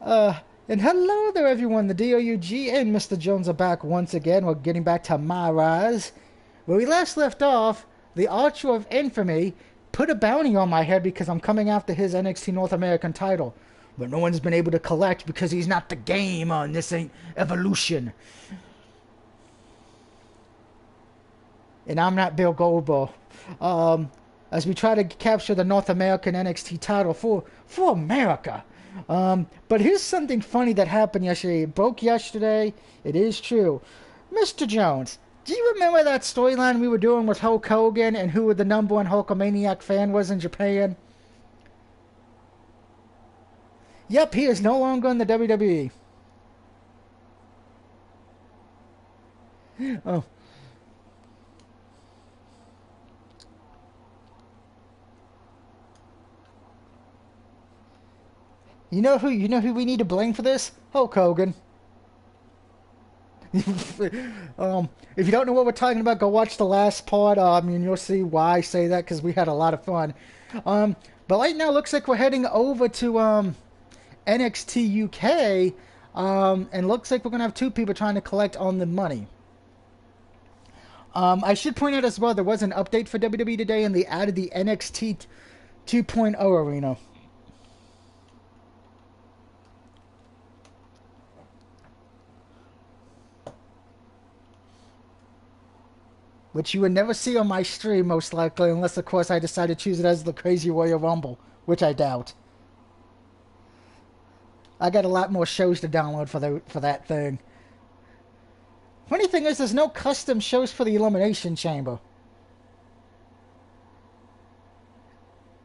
And hello there, everyone. The DOUG and Mr. Jones are back once again. We're getting back to my rise. Where we last left off, the Archer of Infamy put a bounty on my head because I'm coming after his NXT North American title. But no one's been able to collect because he's not the game on This Ain't Evolution. And I'm not Bill Goldberg. As we try to capture the North American NXT title for America. But here's something funny that happened yesterday. It broke yesterday. It is true. Mr. Jones, do you remember that storyline we were doing with Hulk Hogan and who the number one Hulkamaniac fan was in Japan? Yep, he is no longer in the WWE. Oh. You know who we need to blame for this? Hulk Hogan. If you don't know what we're talking about, go watch the last part. You'll see why I say that, because we had a lot of fun. But right now, it looks like we're heading over to NXT UK, and looks like we're gonna have two people trying to collect on the money. I should point out as well, there was an update for WWE today, and they added the NXT 2.0 arena. Which you would never see on my stream, most likely, unless, of course, I decide to choose it as the Crazy Royal Rumble, which I doubt. I got a lot more shows to download for that thing. Funny thing is, there's no custom shows for the Elimination Chamber.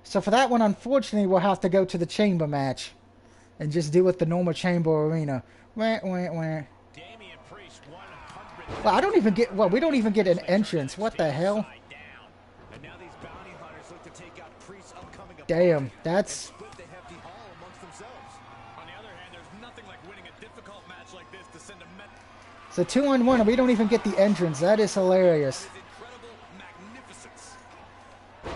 So for that one, unfortunately, we'll have to go to the Chamber match and just deal with the normal Chamber arena. Wah, wah, wah. Damien Priest, 100. Well, I don't even get. Well, we don't even get an entrance. What the hell? Damn, that's. So 2-on-1, and we don't even get the entrance. That is hilarious. It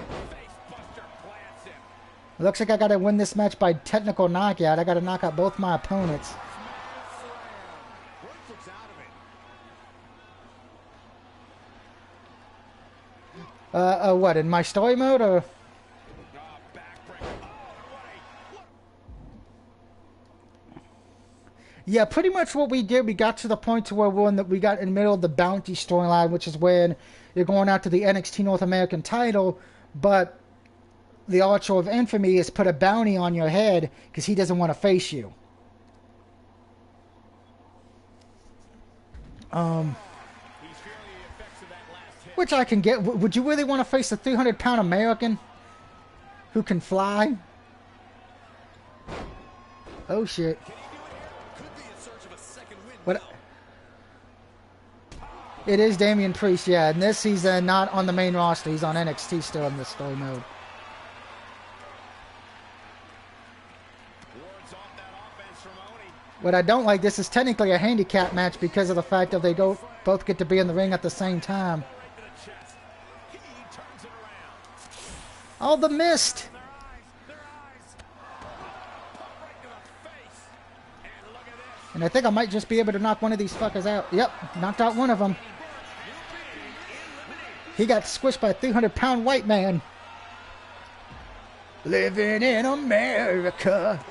looks like I gotta win this match by technical knockout. I gotta knock out both my opponents. What, in my story mode, or? Yeah, pretty much what we did, we got to the point to where we got in the middle of the bounty storyline, which is when you're going out to the NXT North American title, but the Archer of Infamy has put a bounty on your head because he doesn't want to face you. Which I can get. Would you really want to face a 300-pound American who can fly? Oh shit. What? It is Damien Priest, yeah. And this, he's not on the main roster. He's on NXT still in this story mode. What I don't like, this is technically a handicap match because of the fact that they both get to be in the ring at the same time. Oh, the mist! And I think I might just be able to knock one of these fuckers out. Yep, knocked out one of them. He got squished by a 300-pound white man. Living in America.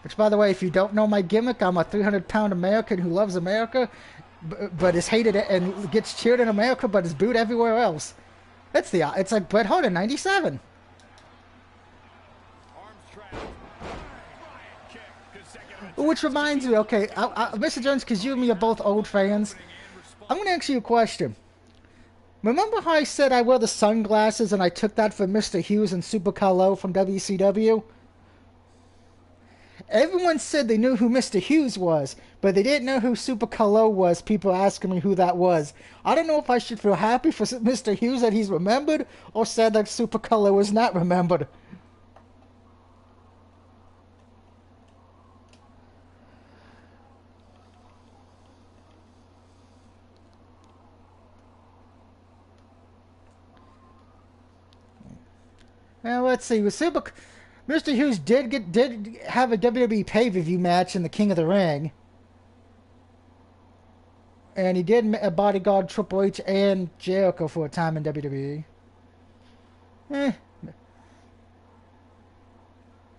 Which, by the way, if you don't know my gimmick, I'm a 300-pound American who loves America, but is hated and gets cheered in America, but is booed everywhere else. It's like Bret Hart in '97. Which reminds me, okay, Mr. Jones, because you and me are both old fans, I'm going to ask you a question. Remember how I said I wear the sunglasses and I took that for Mr. Hughes and Super Carlo from WCW? Everyone said they knew who Mr. Hughes was, but they didn't know who Super Carlo was. People asking me who that was. I don't know if I should feel happy for Mr. Hughes that he's remembered, or sad that Super Carlo was not remembered. Now let's see. With Mr. Hughes did have a WWE pay-per-view match in the King of the Ring, and he did bodyguard Triple H and Jericho for a time in WWE. Eh.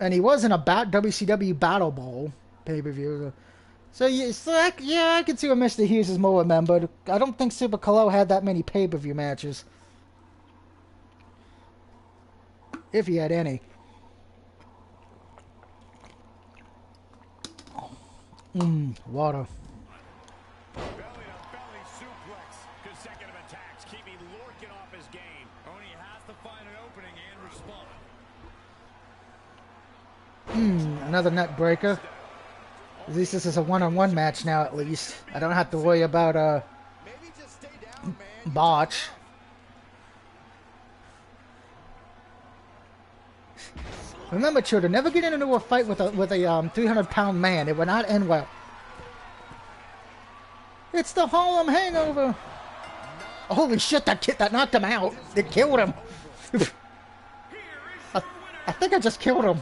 And he was in a WCW Battle Bowl pay-per-view. So yeah, I can see what Mr. Hughes is more remembered. I don't think Super Colo had that many pay-per-view matches, if he had any. Water. Belly-to-belly suplex. Consecutive attacks, keeping Lorcan off his game. Only has to find an opening and respond. Another nut breaker. At least this is a one-on-one match now, at least. I don't have to worry about botch. Remember, children, never get into a fight with a 300-pound man. It will not end well. It's the Harlem Hangover. Holy shit! That knocked him out. It killed him. I think I just killed him.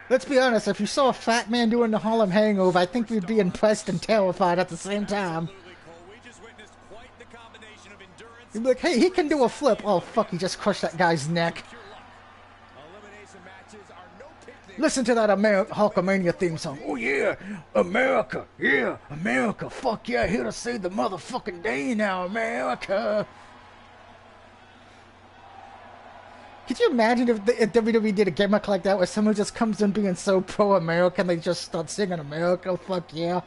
Let's be honest, if you saw a fat man doing the Harlem Hangover, I think we'd be impressed and terrified at the same time. You'd be like, hey, he can do a flip. Oh, fuck, he just crushed that guy's neck. Listen to that Hulkamania theme song. Oh, yeah, America. Yeah, America. Fuck yeah, here to save the motherfucking day now, America. Could you imagine if WWE did a gimmick like that where someone just comes in being so pro-American they just start singing America? Fuck yeah.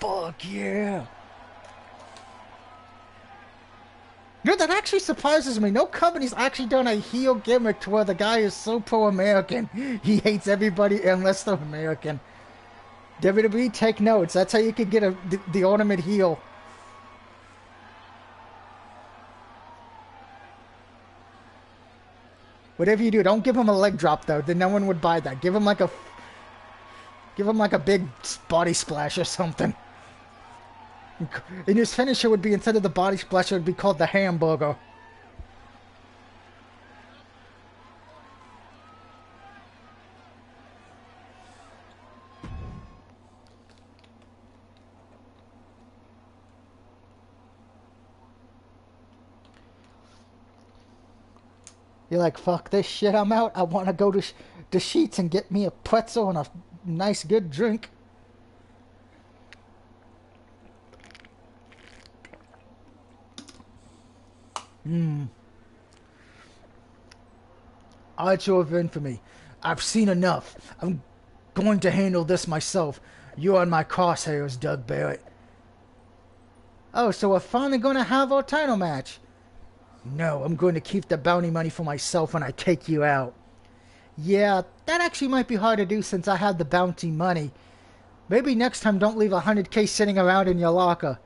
Fuck yeah. You know, that actually surprises me. No company's actually done a heel gimmick to where the guy is so pro-American he hates everybody unless they're American. WWE, take notes. That's how you can get the ultimate heel. Whatever you do, don't give him a leg drop though. Then no one would buy that. Give him like a big body splash or something. And his finisher would be, instead of the body splash, it would be called the hamburger. You're like, fuck this shit, I'm out. I want to go to Sheetz and get me a pretzel and a nice good drink. Archer of infamy. I've seen enough. I'm going to handle this myself. You're on my crosshairs, Doug Barrett. Oh, so we're finally going to have our title match. No, I'm going to keep the bounty money for myself when I take you out. Yeah, that actually might be hard to do since I have the bounty money. Maybe next time don't leave $100K sitting around in your locker.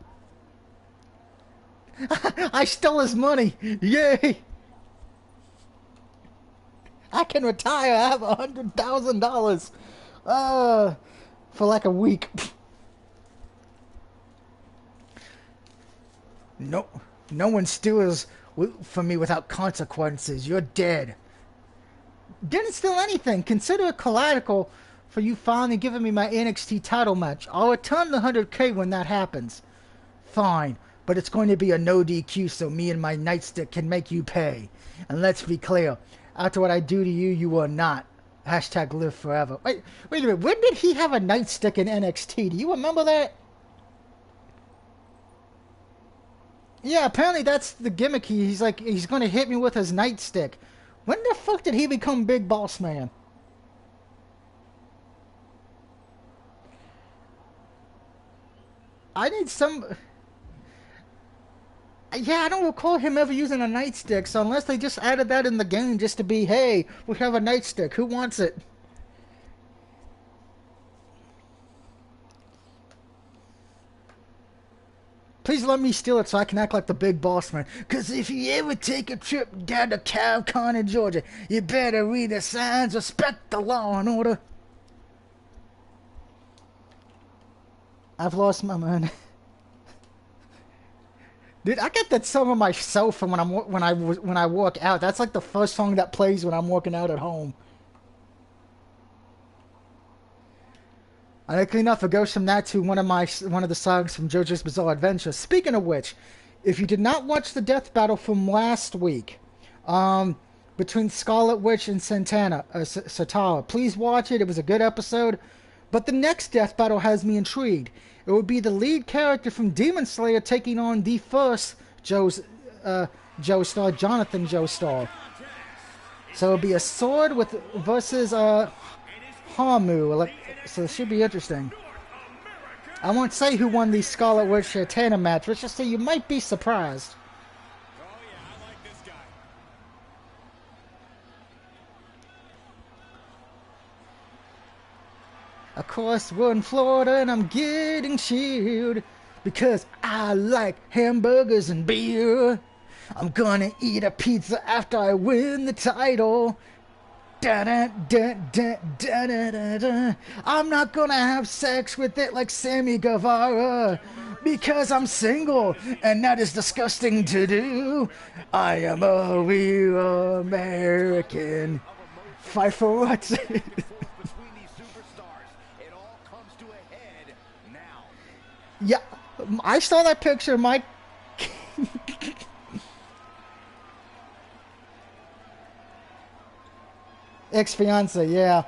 I stole his money! Yay! I can retire. I have $100,000. For like a week. No one steals from me without consequences. You're dead. Didn't steal anything. Consider it collateral for you finally giving me my NXT title match. I'll return the $100K when that happens. Fine, but it's going to be a no DQ so me and my nightstick can make you pay. And let's be clear, after what I do to you, you will not. Hashtag live forever. Wait a minute. When did he have a nightstick in NXT? Do you remember that? Yeah, apparently that's the gimmick. He's going to hit me with his nightstick. When the fuck did he become Big Boss Man? I need some... Yeah, I don't recall him ever using a nightstick, so unless they just added that in the game just to be, hey, we have a nightstick, who wants it? Please let me steal it so I can act like the Big Boss Man. Because if you ever take a trip down to Calcon in Georgia, you better read the signs, respect the law and order. I've lost my mind. Dude, I get that song on my cell phone when I walk out. That's like the first song that plays when I'm walking out at home. Ironically enough, it goes from that to one of the songs from JoJo's Bizarre Adventure. Speaking of which, if you did not watch the death battle from last week, between Scarlet Witch and Satara, please watch it. It was a good episode. But the next death battle has me intrigued. It would be the lead character from Demon Slayer taking on the first Joestar, Jonathan Joestar. So it'll be a sword versus Hamu. So it should be interesting. I won't say who won the Scarlet Witch Tana match. Let's just say you might be surprised. Oh, yeah, I like this guy. Of course, we're in Florida and I'm getting chilled because I like hamburgers and beer. I'm gonna eat a pizza after I win the title. Da, da, da, da, da, da, da, da. I'm not gonna have sex with it like Sammy Guevara because I'm single and that is disgusting to do. I am a real American. Fight for what? Between these superstars, it all comes to a head now. Yeah, I saw that picture, Mike. Ex-fiance, yeah.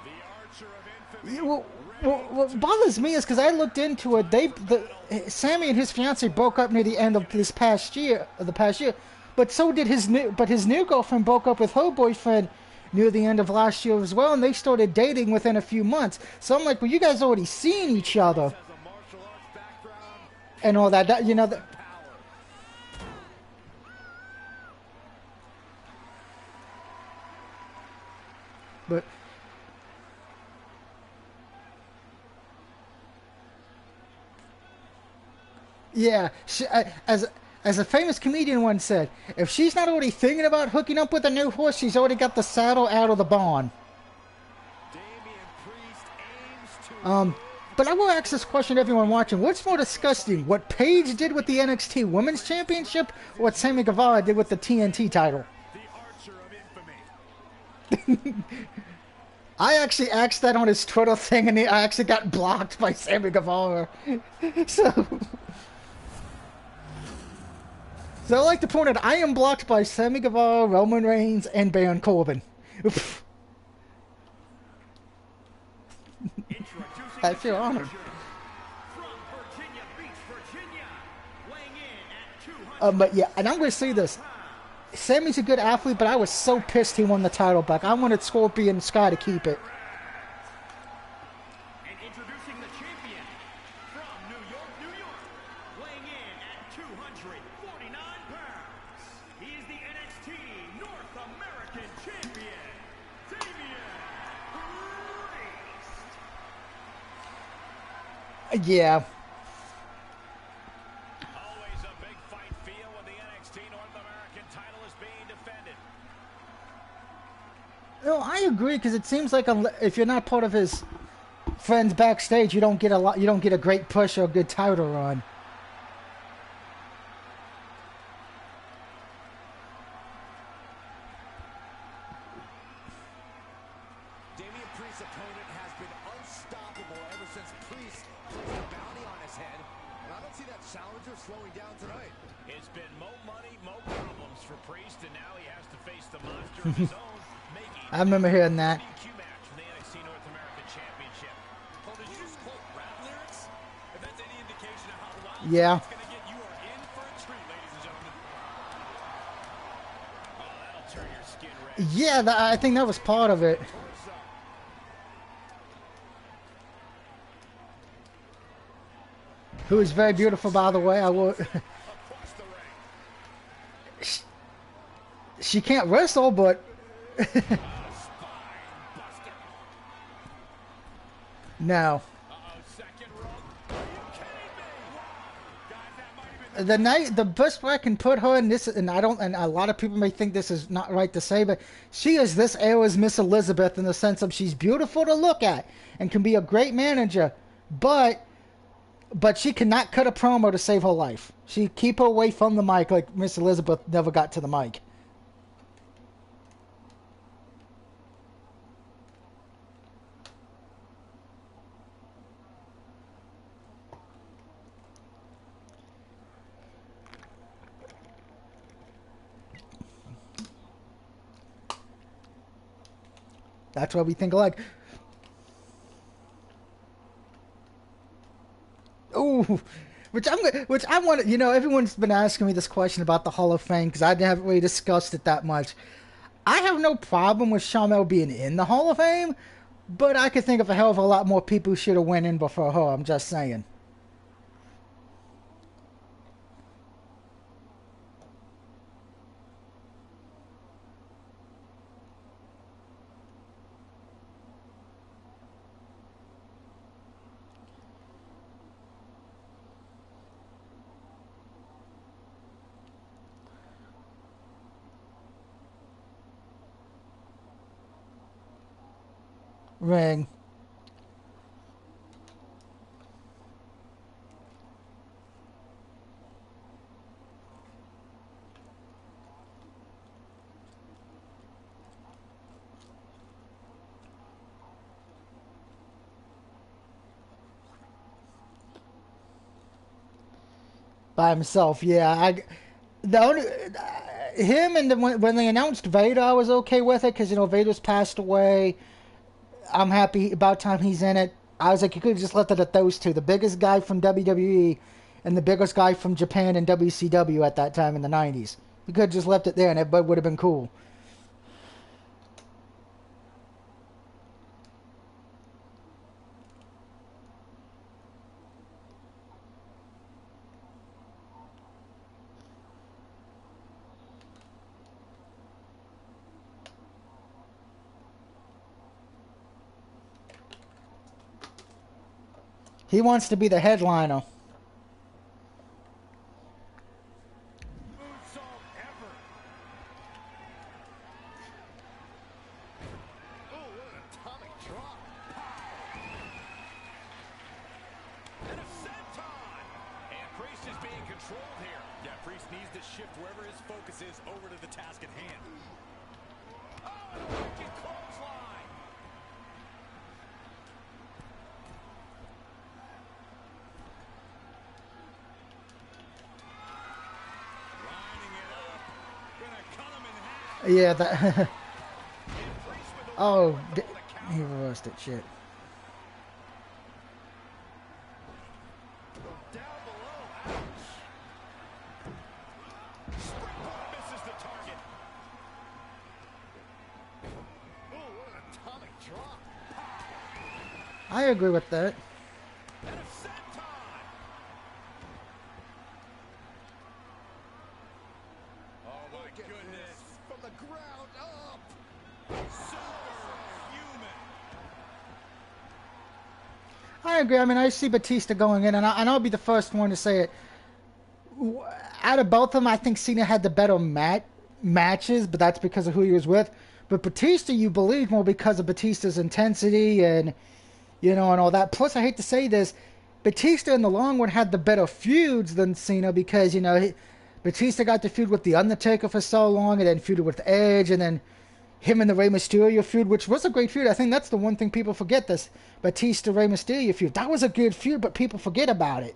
The Archer of Infamy. What bothers me is because I looked into it. Sammy and his fiance broke up near the end of this past year, but so did his new girlfriend broke up with her boyfriend near the end of last year as well, and they started dating within a few months. So I'm like, well, you guys already seen each other Has a martial arts background. and all that. But yeah, as a famous comedian once said, if she's not already thinking about hooking up with a new horse, she's already got the saddle out of the barn. Damien Priest aims to But I will ask this question to everyone watching. What's more disgusting, what Paige did with the NXT Women's Championship or what Sammy Guevara did with the TNT title? the Archer of Infamy. I actually asked that on his Twitter thing, and I actually got blocked by Sammy Guevara. So I like to point out, I am blocked by Sammy Guevara, Roman Reigns, and Baron Corbin. That's your honor. From Virginia Beach, Virginia, weighing in at 200. But yeah, and I'm going to say this. Sammy's a good athlete, but I was so pissed he won the title back. I wanted Scorpion Sky to keep it. And introducing the champion from New York, New York, weighing in at 249 pounds. He is the NXT North American champion, Damien Priest. Yeah. Always a big fight feel when the NXT North American title is being defended. No, I agree because it seems like if you're not part of his friends backstage, you don't get a lot. You don't get a great push or a good title run. Damien Priest's opponent has been unstoppable ever since Priest placed a bounty on his head. And I don't see that challenger slowing down tonight. It's been mo money, mo problems for Priest, and now he has to face the monster of his own, making I remember hearing that. DQ match for the NXT North American Championship. Oh, did you just quote rap lyrics? If that's any indication of how wild Yeah. it's going to get, you are in for a treat, ladies and gentlemen. Oh, that'll turn your skin red. Yeah, I think that was part of it. Torso. Who is very beautiful, by the way. I will. Across the ring. She can't wrestle, but Spine buster. no. Second rope. Are you kidding me? Guys, that might have been The best way I can put her in this, and I don't, and a lot of people may think this is not right to say, but she is this era's Miss Elizabeth in the sense of she's beautiful to look at and can be a great manager, but she cannot cut a promo to save her life. She keep her away from the mic like Miss Elizabeth never got to the mic. That's why we think alike. Ooh, which I want to, everyone's been asking me this question about the Hall of Fame because I haven't really discussed it that much. I have no problem with Shamel being in the Hall of Fame, but I could think of a hell of a lot more people who should have went in before her. I'm just saying. Ring. By himself, yeah. The only him and when they announced Vader, I was okay with it because Vader's passed away. I'm happy about time he's in it. I was like, you could have just left it at those two, the biggest guy from WWE and the biggest guy from Japan and WCW at that time in the '90s. You could have just left it there, and it would have been cool. He wants to be the headliner. moonsault ever. Oh, what an atomic drop. And a senton. And Priest is being controlled here. Yeah, Priest needs to shift wherever his focus is over to the task at hand. Oh, and a wicked clothesline. Lining it up. Gonna cut him in half. Yeah, that. And Priest with the Oh, for the count. he reversed it. Shit. Down below. Ouch. Springboard misses the target. Oh, what an atomic drop. I agree with that. And a senton. Oh, my goodness. From the ground up. Superhuman. I agree. I mean, I see Batista going in, and I'll be the first one to say it. Out of both of them, I think Cena had the better matches, but that's because of who he was with. But Batista, you believe more because of Batista's intensity and and all that. Plus, I hate to say this, Batista in the long run had the better feuds than Cena because Batista got the feud with The Undertaker for so long, and then feuded with Edge, and then him and the Rey Mysterio feud, which was a great feud. I think that's the one thing people forget, this Batista Rey Mysterio feud. That was a good feud, but people forget about it.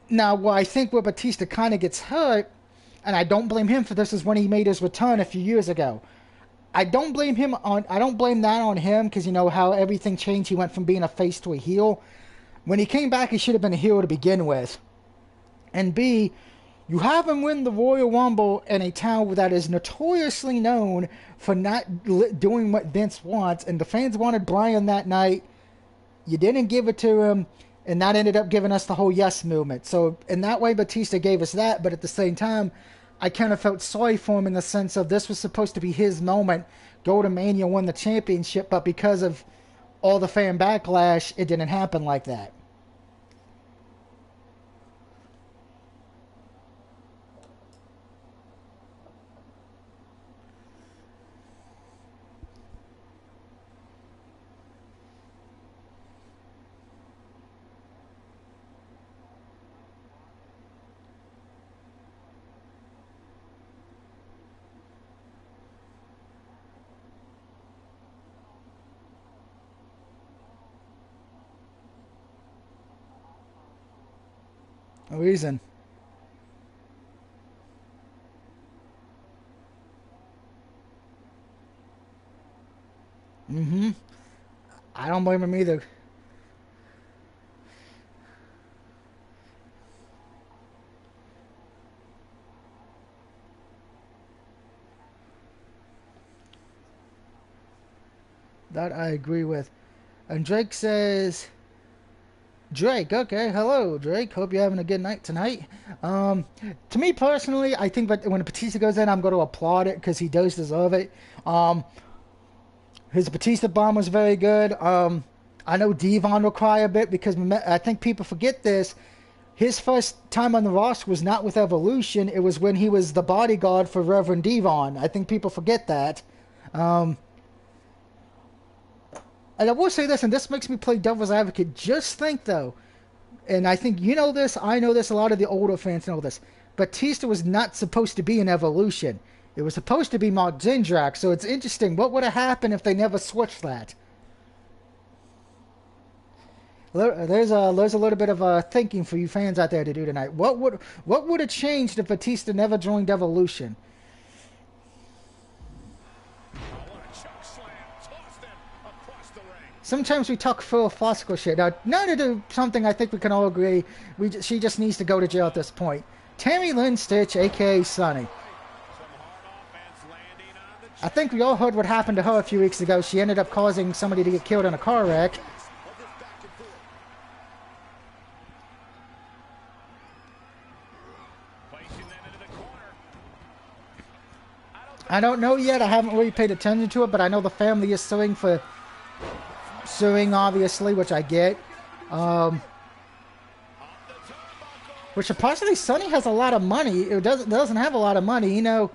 Now, I think where Batista kind of gets hurt, and I don't blame him for this, is when he made his return a few years ago. I don't blame that on him because how everything changed. He went from being a face to a heel. When he came back, he should have been a heel to begin with. And B, you have him win the Royal Rumble in a town that is notoriously known for not doing what Vince wants, and the fans wanted Bryan that night. You didn't give it to him, and that ended up giving us the whole yes movement. So in that way, Batista gave us that, but at the same time, I kind of felt sorry for him in the sense of this was supposed to be his moment. Go to Mania, win the championship, but because of all the fan backlash, it didn't happen like that. No reason. Mm-hmm. I don't blame him either. That I agree with. And Drake says, Drake, okay, hello, Drake. Hope you're having a good night tonight. Um, to me personally, I think that when Batista goes in, I'm going to applaud it because he does deserve it. His Batista bomb was very good. I know Devon will cry a bit because I think people forget this. His first time on the roster was not with Evolution. It was when he was the bodyguard for Reverend Devon. I think people forget that. Um, and I will say this, and this makes me play devil's advocate. Just think, though, and I think you know this, I know this, a lot of the older fans know this. Batista was not supposed to be in Evolution. It was supposed to be Mark Jindrak, so it's interesting. What would have happened if they never switched that? There's a little bit of thinking for you fans out there to do tonight. What would have changed if Batista never joined Evolution? Oh, what a choke slam. Tossed him across the ring. Sometimes we talk philosophical shit. Now to do something I think we can all agree, she just needs to go to jail at this point. Tammy Lynn Stitch, a.k.a. Sunny. I think we all heard what happened to her a few weeks ago. She ended up causing somebody to get killed in a car wreck. I don't know yet. I haven't really paid attention to it, but I know the family is suing, obviously, which I get. Which supposedly Sunny has a lot of money. It doesn't have a lot of money, you know.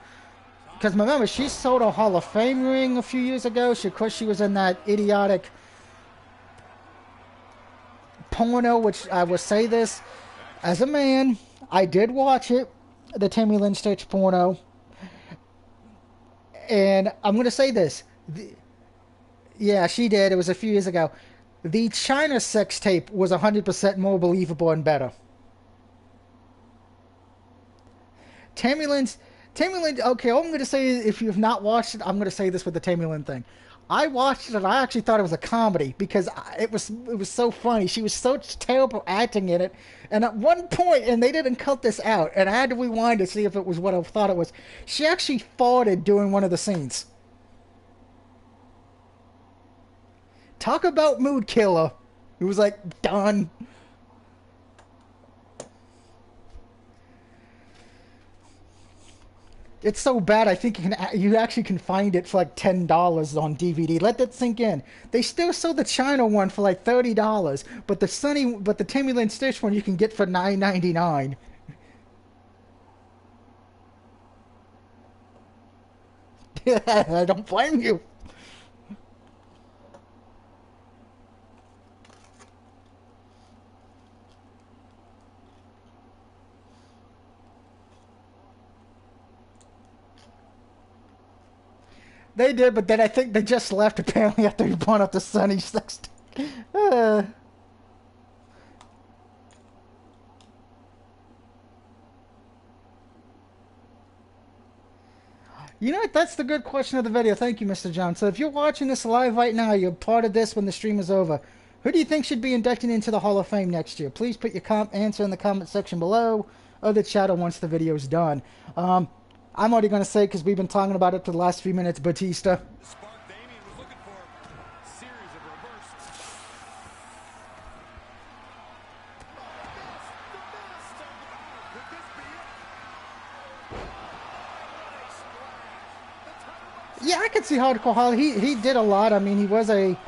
Because remember, she sold a Hall of Fame ring a few years ago. Of course, she was in that idiotic porno, which I will say this. As a man, I did watch it, the Tammy Lynn Stitch porno. And I'm going to say this. Yeah, she did. It was a few years ago. The China sex tape was 100% more believable and better. Tammy Lynn, okay, all I'm going to say is if you've not watched it, I'm going to say this with the Tammy Lynn thing. I watched it and I actually thought it was a comedy because it was so funny. She was so terrible acting in it. And at one point, and they didn't cut this out, and I had to rewind to see if it was what I thought it was, she actually farted during one of the scenes. Talk about mood killer. It was like, done. It's so bad, I think you actually can find it for like $10 on DVD. Let that sink in. They still sell the China one for like $30, but the Tammy Lynn Stitch one you can get for $9.99. I don't blame you. They did, but then I think they just left apparently after he brought up the Sunny sex. You know what? That's the good question of the video. Thank you, Mr. John. So if you're watching this live right now, you're part of this when the stream is over. Who do you think should be inducted into the Hall of Fame next year? Please put your answer in the comment section below or the chat once the video is done. I'm already going to say, because we've been talking about it for the last few minutes, Batista. Damien was looking for a series of reverses. Could this be it? Yeah, I could see Hardcore Holly. He did a lot. I mean, he was a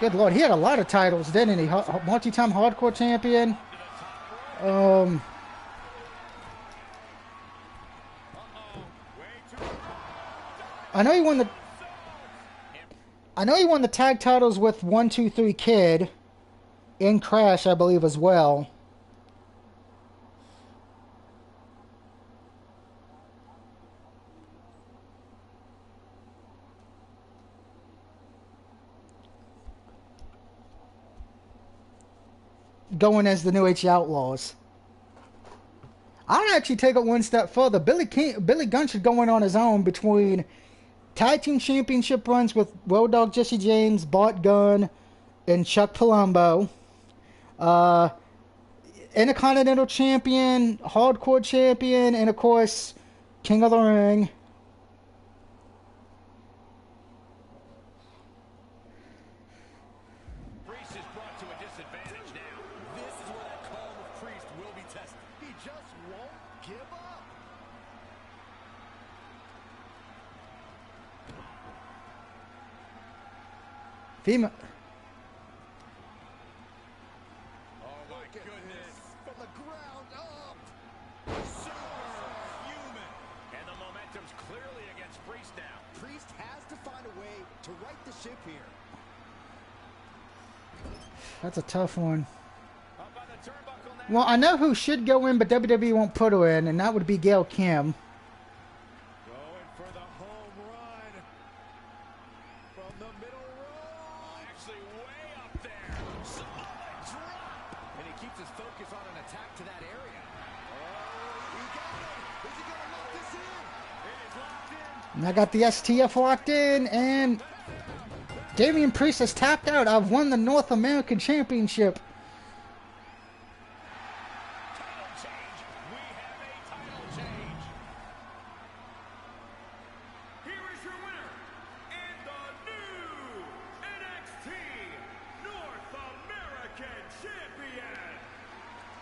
good lord. He had a lot of titles, didn't he? Multi-time Hardcore champion. Um, I know he won the. I know he won the tag titles with 1-2-3 Kid in Crash, I believe, as well. Going as the New Age Outlaws. I'd actually take it one step further. Billy Gunn should go in on his own between tag team championship runs with Road Dogg Jesse James, Bart Gunn, and Chuck Palumbo. Intercontinental champion, Hardcore champion, and of course, King of the Ring. Priest is brought to a disadvantage now. This is where that calm of Priest will be tested. He just won't give up. Female. Oh my goodness. From the ground up. Superhuman. And the momentum's clearly against Priest now. Priest has to find a way to right the ship here. That's a tough one. Up on the turnbuckle now. Well, I know who should go in, but WWE won't put her in, and that would be Gail Kim. Going for the home run. From the middle row. Actually way up there. Solid drop. And he keeps his focus on an attack to that area. Oh, he got it. Is he going to lock this in? It is locked in. And I got the STF locked in, and Damien Priest has tapped out. I've won the North American Championship. Title change. We have a title change. Here is your winner, and the new NXT North American Champion,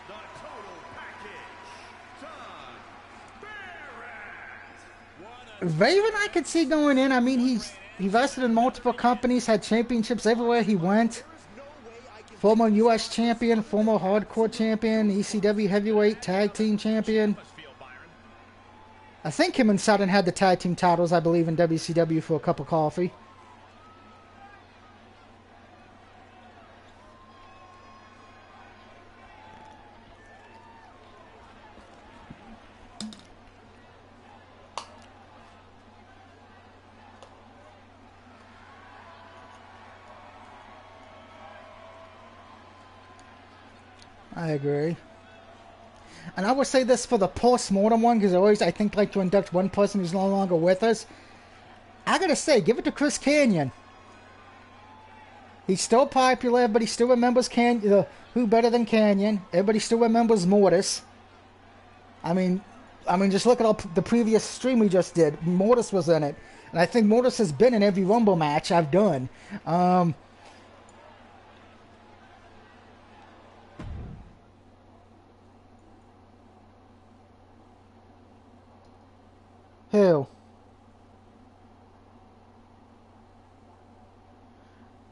the Total Package, Tom Barrett. Raven, I could see going in. I mean, he wrestled in multiple companies, had championships everywhere he went. Former U.S. champion, former Hardcore champion, ECW heavyweight tag team champion. I think him and Saturn had the tag team titles, I believe, in WCW for a cup of coffee. I agree. And I would say this for the post-mortem one, because I think, like to induct one person who's no longer with us. I gotta say, give it to Chris Kanyon. He's still popular. Everybody still remembers who better than Kanyon. Everybody still remembers Mortis. I mean, just look at all the previous stream we just did. Mortis was in it. And I think Mortis has been in every Rumble match I've done. Who?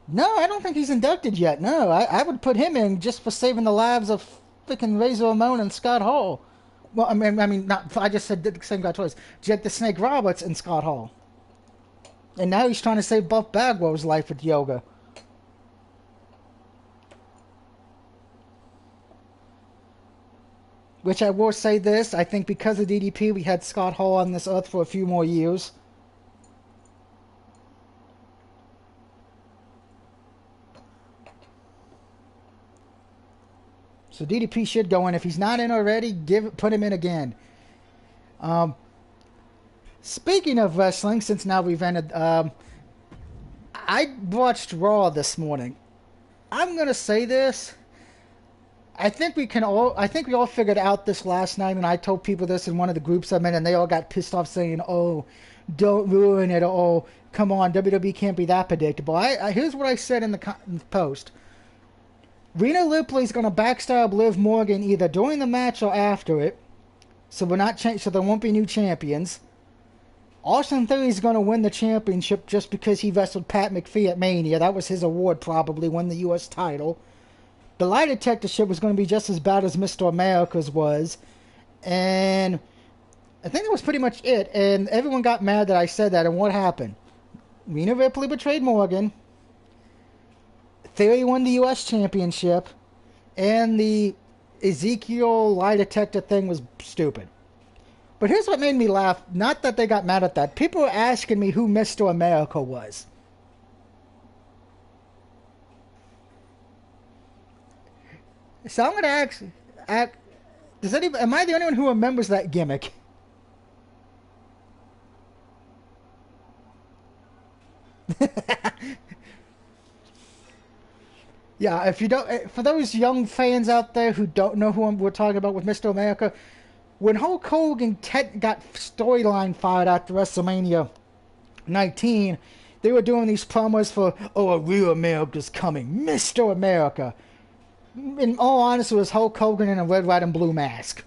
No, I don't think he's inducted yet. No, I would put him in just for saving the lives of freaking Razor Ramon and Scott Hall. Well, I mean, not. I just said the same guy twice. Jake the Snake Roberts and Scott Hall. And now he's trying to save Buff Bagwell's life with yoga. Which I will say this, I think because of DDP, we had Scott Hall on this earth for a few more years. So DDP should go in. If he's not in already, put him in again. Speaking of wrestling, since now we've ended, I watched Raw this morning. I'm gonna say this. I think we all figured out this last night, and I told people this in one of the groups I'm in, and they all got pissed off saying, "Oh, don't ruin it! Oh, come on, WWE can't be that predictable." Here's what I said in the post: Rhea Ripley's going to backstab Liv Morgan either during the match or after it, so we're not so there won't be new champions. Austin Theory's going to win the championship just because he wrestled Pat McAfee at Mania. That was his award, probably, win the U.S. title. The lie detector shit was going to be just as bad as Mr. America's was. And I think that was pretty much it. And everyone got mad that I said that. And what happened? Rhea Ripley betrayed Morgan. Theory won the U.S. championship. And the Ezekiel lie detector thing was stupid. But here's what made me laugh. Not that they got mad at that. People were asking me who Mr. America was. So I'm going to ask, am I the only one who remembers that gimmick? Yeah, if you don't, for those young fans out there who don't know who we're talking about with Mr. America, when Hulk Hogan got storyline fired after WrestleMania 19, they were doing these promos for, oh, a real America's coming, Mr. America. In all honesty, it was Hulk Hogan in a red, white, and blue mask.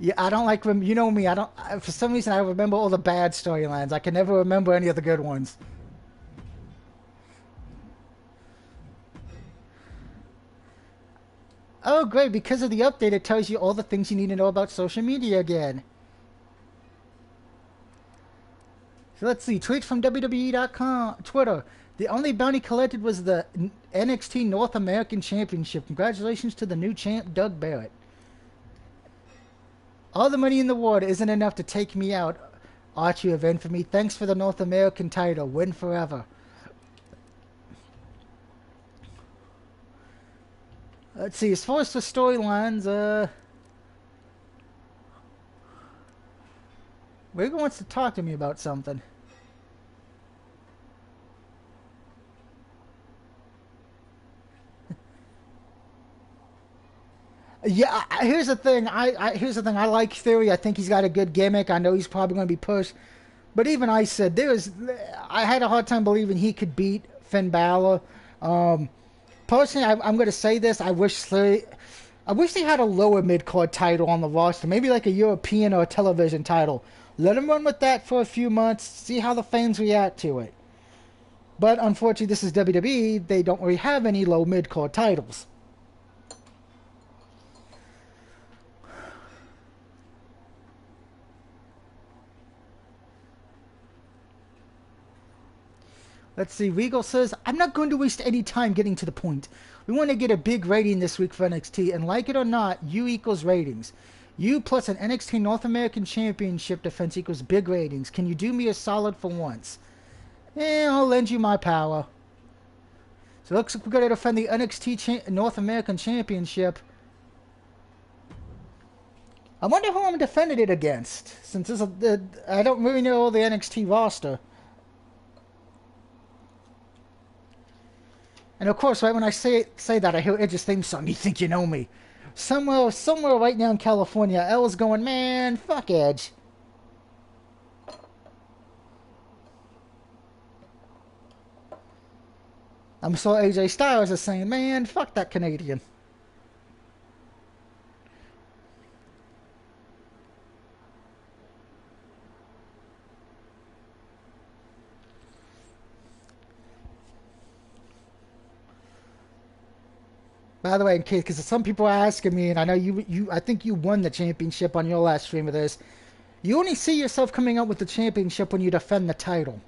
Yeah, I don't like, you know me, for some reason I remember all the bad storylines. I can never remember any of the good ones. Oh, great, because of the update, it tells you all the things you need to know about social media again. So let's see, tweets from WWE.com, Twitter. The only bounty collected was the NXT North American Championship. Congratulations to the new champ, Doug Barrett. All the money in the world isn't enough to take me out, Archie of Infamy. Thanks for the North American title. Win forever. Let's see, as far as the storylines, Rigger wants to talk to me about something. Yeah, here's the thing. Here's the thing. I like Theory. I think he's got a good gimmick. I know he's probably going to be pushed, but even I said I had a hard time believing he could beat Finn Balor. Personally, I'm going to say this. I wish they had a lower mid-card title on the roster, maybe like a European or a television title. Let him run with that for a few months. See how the fans react to it. But unfortunately, this is WWE. They don't really have any low mid-card titles. Let's see, Regal says, I'm not going to waste any time getting to the point. We want to get a big rating this week for NXT, and like it or not, U equals ratings. U plus an NXT North American Championship defense equals big ratings. Can you do me a solid for once? I'll lend you my power. So it looks like we're going to defend the NXT North American Championship. I wonder who I'm defending it against, since I don't really know the NXT roster. And of course, right when I say that, I hear Edge's theme song, You Think You Know Me. Somewhere right now in California, Elle's going, man, fuck Edge. I'm sure AJ Styles is saying, man, fuck that Canadian. By the way, in case, because some people are asking me, and I know I think you won the championship on your last stream of this. You only see yourself coming out with the championship when you defend the title.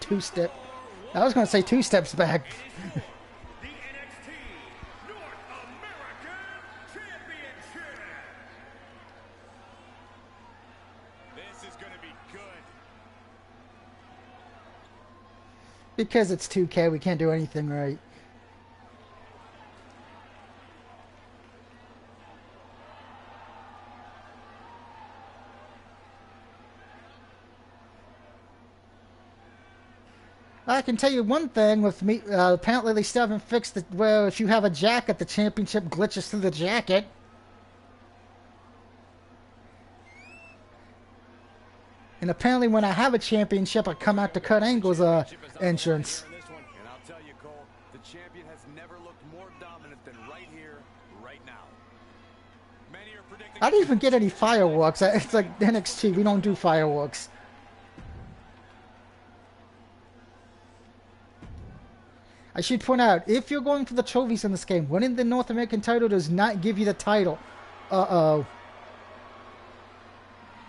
Two-step. I was going to say 2 steps back. Because it's 2K, we can't do anything right. I can tell you one thing with me. Apparently, they still haven't fixed it where if you have a jacket, the championship glitches through the jacket. And apparently when I have a championship, I come out to Kurt Angle's entrance. And I'll tell you, Cole, the champion has never looked more dominant than right here, right now. Many are predicting I didn't even get any fireworks. It's like NXT, we don't do fireworks. I should point out, if you're going for the trophies in this game, winning the North American title does not give you the title. Uh-oh.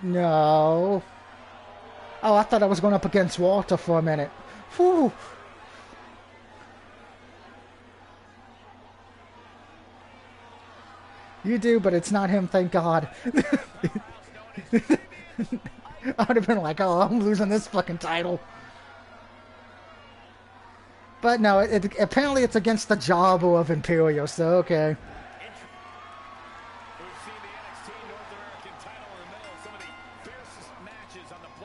No. Oh, I thought I was going up against Walter for a minute. Whew. You do, but it's not him, thank God. I would have been like, oh, I'm losing this fucking title. But no, apparently it's against the Jobber of Imperial, so okay.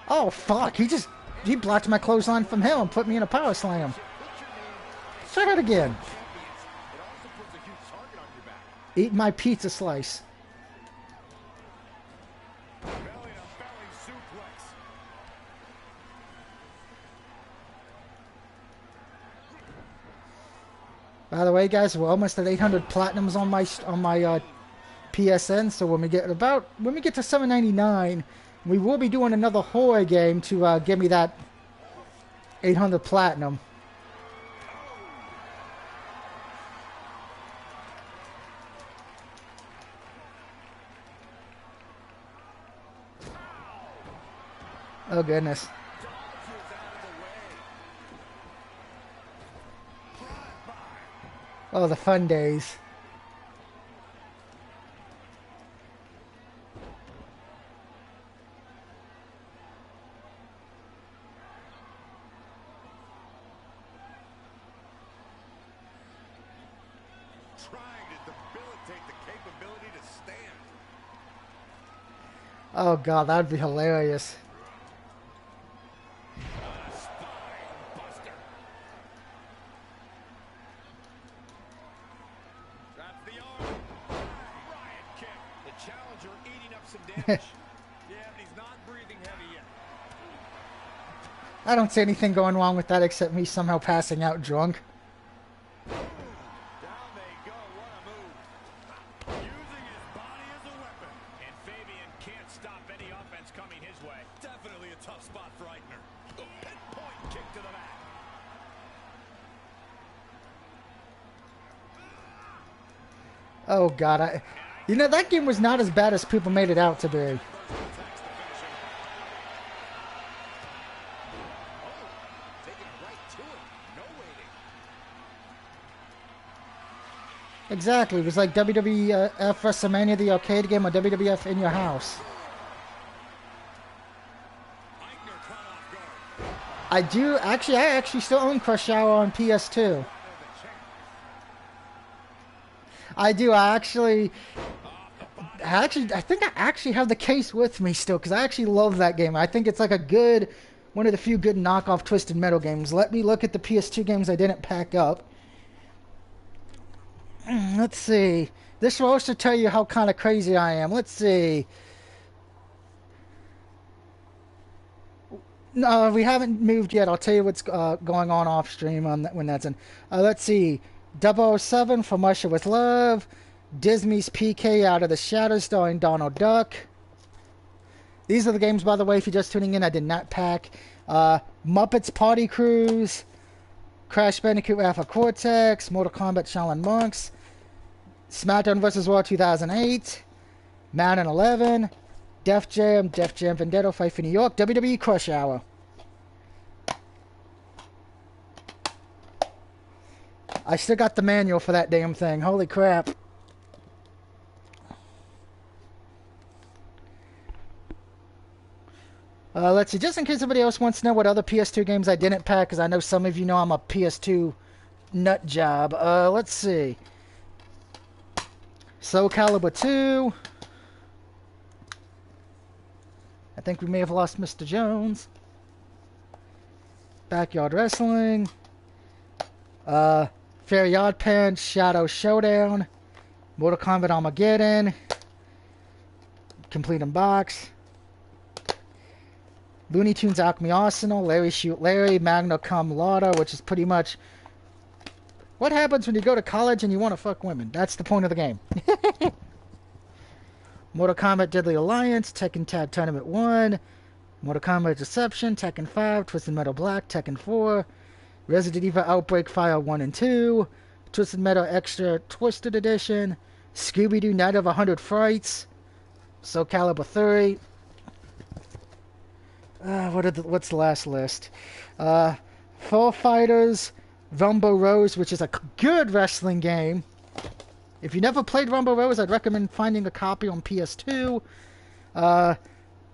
Oh, fuck, he blocked my clothesline from hell and put me in a power slam. Try that again. Eat my pizza slice. By the way, guys, we're almost at 800 platinums on my PSN. So when we get to 799, we will be doing another horror game to give me that 800 platinum. Oh goodness. Oh, the fun days. Trying to debilitate the capability to stand. Oh god, that'd be hilarious. Yeah, but he's not breathing heavy yet. I don't see anything going wrong with that except me somehow passing out drunk. Down they go. What a move. Using his body as a weapon. And Fabian can't stop any offense coming his way. Definitely a tough spot for Eichner. The pinpoint kick to the back. Oh god, you know, that game was not as bad as people made it out to be. Exactly, it was like WWF WrestleMania, the arcade game, or WWF in your house. I actually still own Crush Hour on PS2. I do. I think I actually have the case with me still because I actually love that game. I think it's like one of the few good knockoff Twisted Metal games. Let me look at the PS2 games I didn't pack up. Let's see. This will also tell you how kind of crazy I am. Let's see. No, we haven't moved yet. I'll tell you what's going on off stream when that's in. Let's see. 007 From Russia With Love. Disney's PK Out of the Shadows starring Donald Duck. These are the games, by the way, if you're just tuning in, I did not pack. Muppets Party Cruise. Crash Bandicoot Alpha Cortex. Mortal Kombat Shaolin Monks. SmackDown vs. Raw 2008. Madden 11. Def Jam Vendetta Fight for New York. WWE Crush Hour. I still got the manual for that damn thing. Holy crap. Let's see. Just in case somebody else wants to know what other PS2 games I didn't pack, because I know some of you know I'm a PS2 nut job. Let's see. Soul Calibur 2. I think we may have lost Mr. Jones. Backyard Wrestling. Fairy Odd Pants, Shadow Showdown, Mortal Kombat Armageddon, Complete in Box, Looney Tunes Acme Arsenal, Larry Shoot Larry, Magna Cum Laude, which is pretty much what happens when you go to college and you want to fuck women. That's the point of the game. Mortal Kombat Deadly Alliance, Tekken Tag Tournament 1, Mortal Kombat Deception, Tekken 5, Twisted Metal Black, Tekken 4, Resident Evil Outbreak Fire 1 and 2, Twisted Metal Extra Twisted Edition, Scooby-Doo Night of 100 Frights, Soul Calibur 3. What's the last list? Fall Fighters, Rumble Rose, which is a good wrestling game. If you never played Rumble Rose, I'd recommend finding a copy on PS2.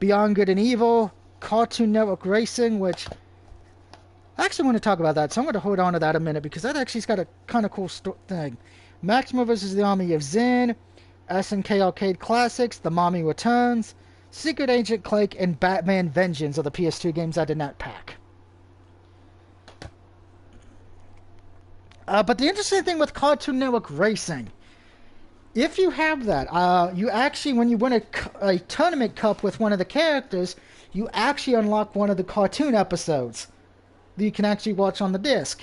Beyond Good and Evil, Cartoon Network Racing, which I actually want to talk about that, so I'm going to hold on to that a minute because that actually's got a kind of cool thing. Maxima vs. the Army of Zen, SNK Arcade Classics, The Mommy Returns, Secret Agent Clank, and Batman Vengeance are the PS2 games I did not pack. But the interesting thing with Cartoon Network Racing, if you have that, you actually, when you win a tournament cup with one of the characters, you actually unlock one of the cartoon episodes that you can actually watch on the disc.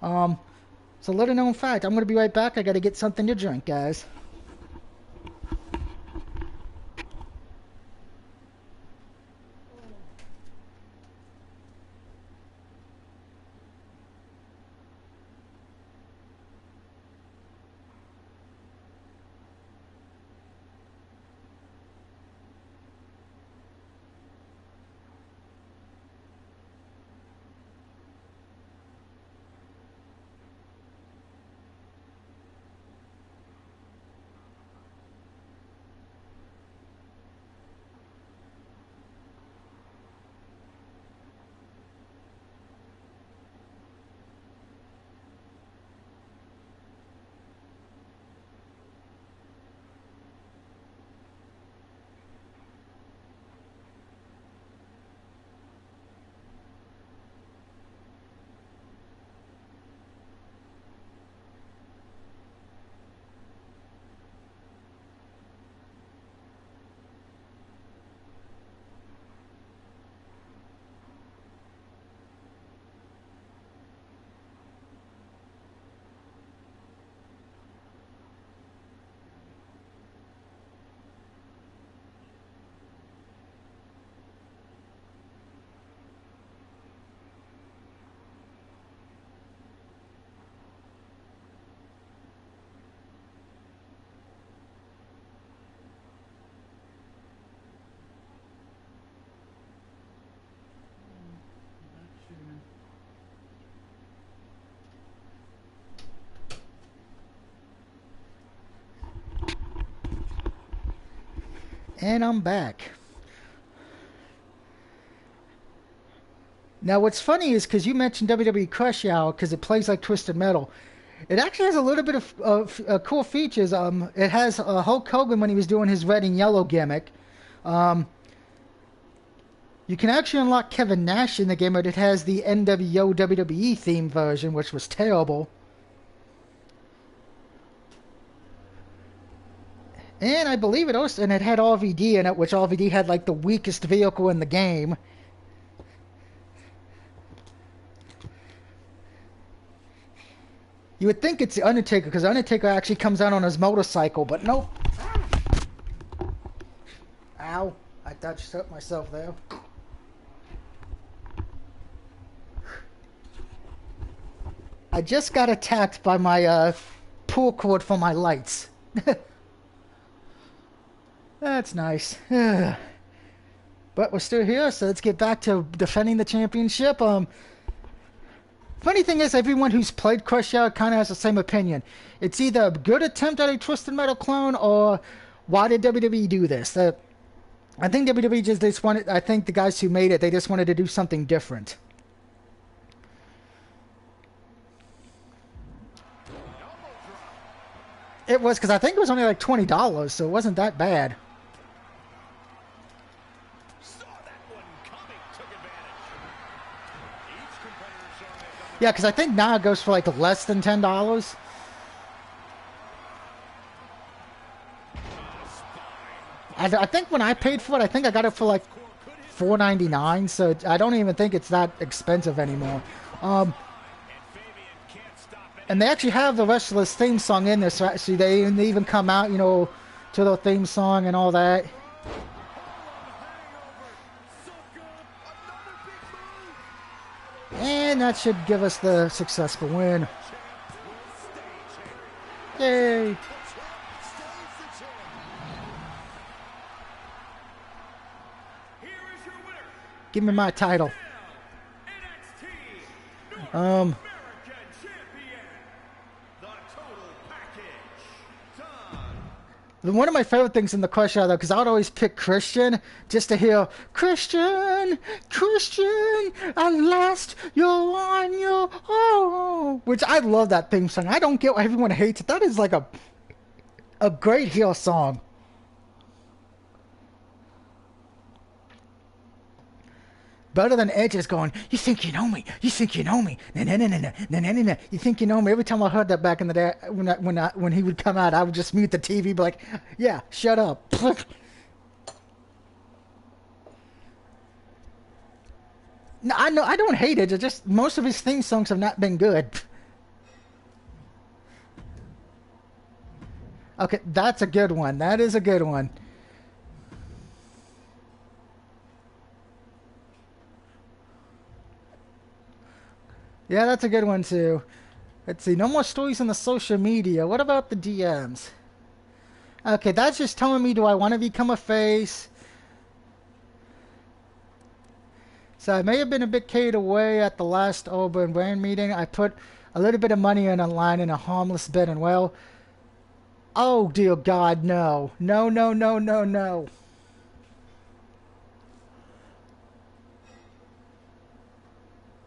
It's a little known fact. I'm going to be right back. I got to get something to drink, guys. And I'm back. Now, what's funny is because you mentioned WWE Crush Hour because it plays like Twisted Metal. It actually has a little bit of cool features. It has Hulk Hogan when he was doing his red and yellow gimmick. You can actually unlock Kevin Nash in the game, but it has the NWO WWE theme version, which was terrible. And I believe it also, and it had RVD in it, which RVD had like the weakest vehicle in the game. You would think it's the Undertaker, because Undertaker actually comes out on his motorcycle, but nope. Ow. I touched hurt myself there. I just got attacked by my pull cord for my lights. That's nice. But we're still here, so let's get back to defending the championship. Funny thing is, everyone who's played Crush Hour kind of has the same opinion. It's either a good attempt at a Twisted Metal clone, or why did WWE do this? I think WWE just wanted, I think the guys who made it, they just wanted to do something different. It was, because I think it was only like $20, so it wasn't that bad. Yeah, because I think now it goes for like less than $10. I think when I paid for it, I think I got it for like $4.99, so I don't even think it's that expensive anymore. And they actually have the wrestler's theme song in there, so actually they even come out, you know, to the theme song and all that. And that should give us the successful win. Yay! Give me my title. One of my favorite things in the Crush Hour, though, because I would always pick Christian just to hear Christian, Christian, at last you're on your own. Which I love that theme song. I don't get why everyone hates it. That is like a great heel song. Better than Edge is going, you think you know me, you think you know me, nah. You think you know me. Every time I heard that back in the day, when he would come out, I would just mute the TV, be like, yeah, shut up. No, I know, I don't hate it, it's just most of his theme songs have not been good. Okay, that's a good one. That is a good one. Yeah, that's a good one too. Let's see. No more stories on the social media. What about the DMs? Okay, that's just telling me, do I want to become a face? So I may have been a bit carried away at the last Oberyn brand meeting. I put a little bit of money in a line in a harmless bet, and well, oh dear God, no. No, no, no, no, no.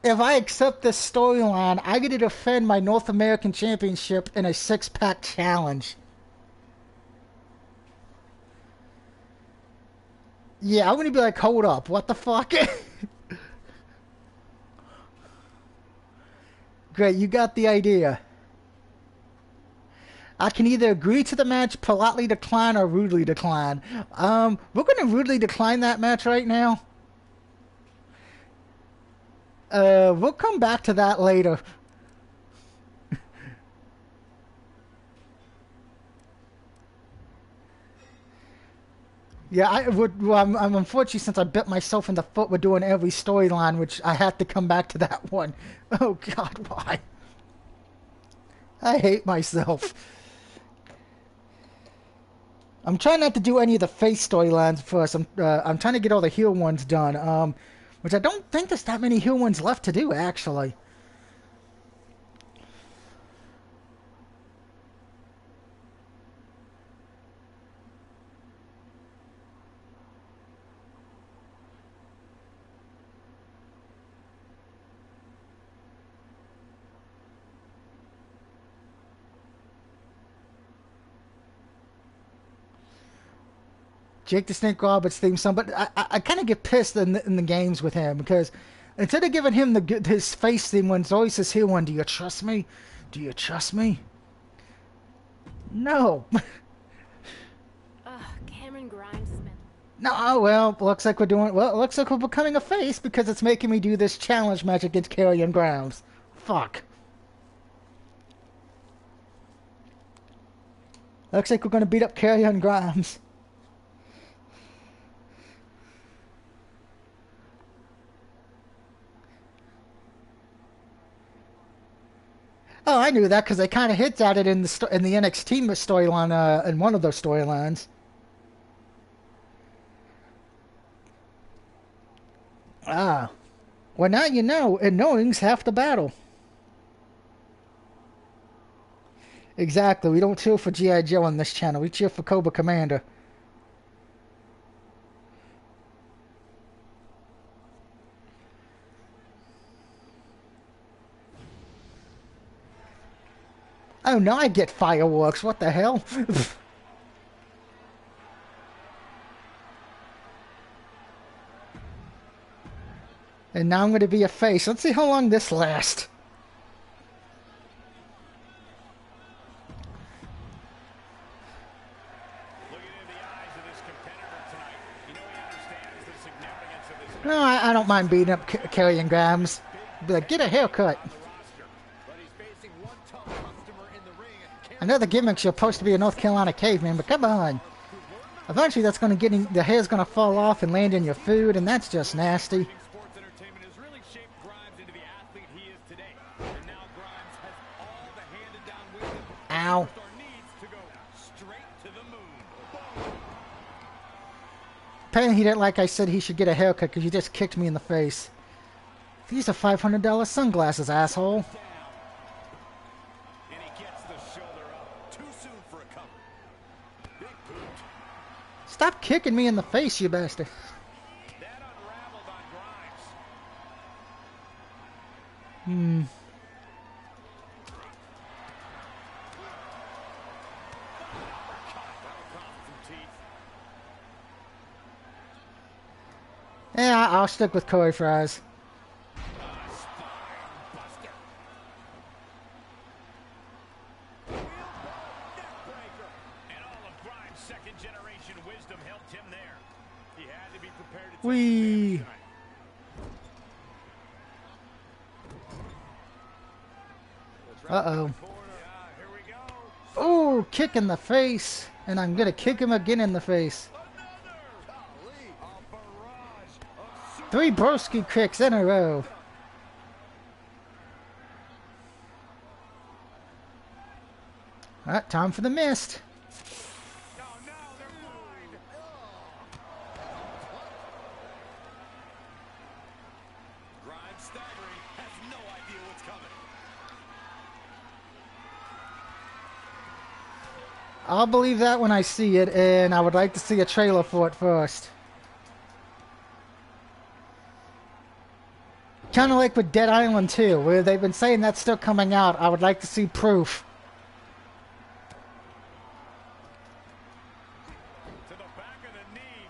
If I accept this storyline, I get to defend my North American Championship in a six-pack challenge. Yeah, I'm going to be like, hold up, what the fuck? Great, you got the idea. I can either agree to the match, politely decline, or rudely decline. We're going to rudely decline that match right now. We'll come back to that later. Yeah, I'm unfortunately, since I bit myself in the foot with doing every storyline, which I have to come back to that one. Oh God, why? I hate myself. I'm trying not to do any of the face storylines first. I'm trying to get all the heel ones done. Which I don't think there's that many heel ones left to do, actually. Jake the Snake Roberts theme song, but I kind of get pissed in the games with him because instead of giving him his face theme one, it's always his heel one. Do you trust me? Do you trust me? No. Cameron Grimes has been... No, oh, well, looks like we're becoming a face because it's making me do this challenge match against Karrion Grimes. Fuck. Looks like we're going to beat up Karrion Grimes. Oh, I knew that because they kind of hinted at it in the NXT storyline, in one of those storylines. Ah. Well, now you know, and knowing's half the battle. Exactly. We don't cheer for G.I. Joe on this channel. We cheer for Cobra Commander. Oh, now I get fireworks. What the hell? And now I'm going to be a face. Let's see how long this lasts. Looking into the eyes of this competitor tonight, you know he understands that No, I don't mind beating up Karrion Grimes. Be like, get a haircut. I know the gimmick's supposed to be a North Carolina caveman, but come on. Eventually that's going to get in, the hair's going to fall off and land in your food, and that's just nasty. Ow. Apparently he didn't like I said he should get a haircut because he just kicked me in the face. These are $500 sunglasses, asshole. Stop kicking me in the face, you bastard. Yeah, I'll stick with curly fries. Wee. Uh-oh. Oh, kick in the face. And I'm going to kick him again in the face. 3 broski kicks in a row. Alright, time for the mist. I'll believe that when I see it, and I would like to see a trailer for it first. Kind of like with Dead Island 2, where they've been saying that's still coming out. I would like to see proof. To the back of the knee.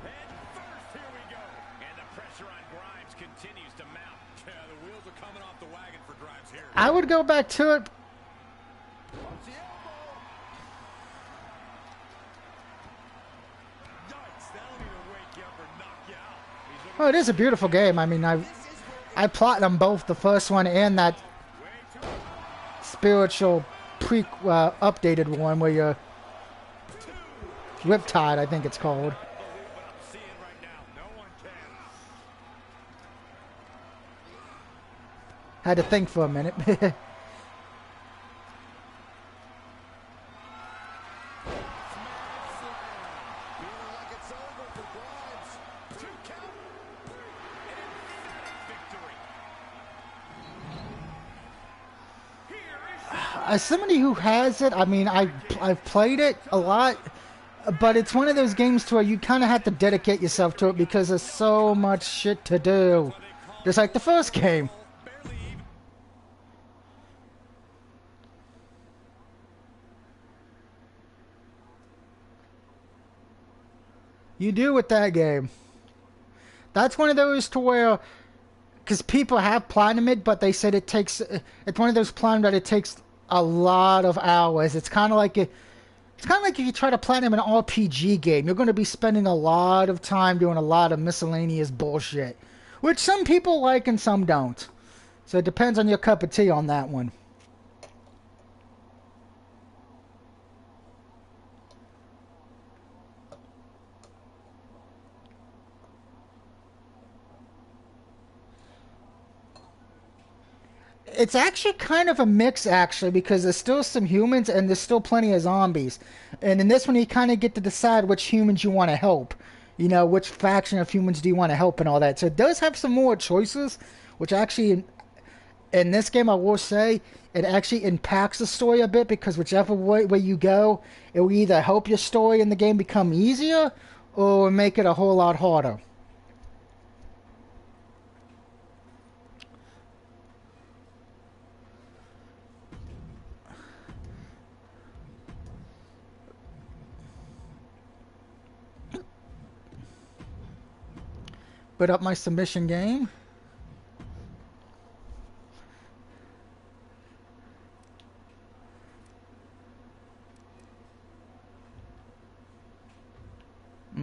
Head first, here we go. And the pressure on Grimes continues to mount. Yeah, the wheels are coming off the wagon for Grimes here. I would go back to it. Oh, it is a beautiful game. I mean, I platinum both the first one and that spiritual updated one where you're Riptide, I think it's called. Had to think for a minute. As somebody who has it, I mean, I've played it a lot, but it's one of those games to where you kind of have to dedicate yourself to it because there's so much shit to do. Just like the first game. You do with that game. That's one of those to where, because people have platinum it, but they said it takes, it's one of those platinum that it takes a lot of hours. It's kind of like if you try to platinum an RPG game, you're going to be spending a lot of time doing a lot of miscellaneous bullshit, which some people like and some don't. So it depends on your cup of tea on that one. It's actually kind of a mix, actually, because there's still some humans and there's still plenty of zombies. And in this one, you kind of get to decide which humans you want to help. You know, which faction of humans do you want to help and all that. So it does have some more choices, which actually, in this game, I will say, it actually impacts the story a bit, because whichever way you go, it will either help your story in the game become easier or make it a whole lot harder. Put up my submission game.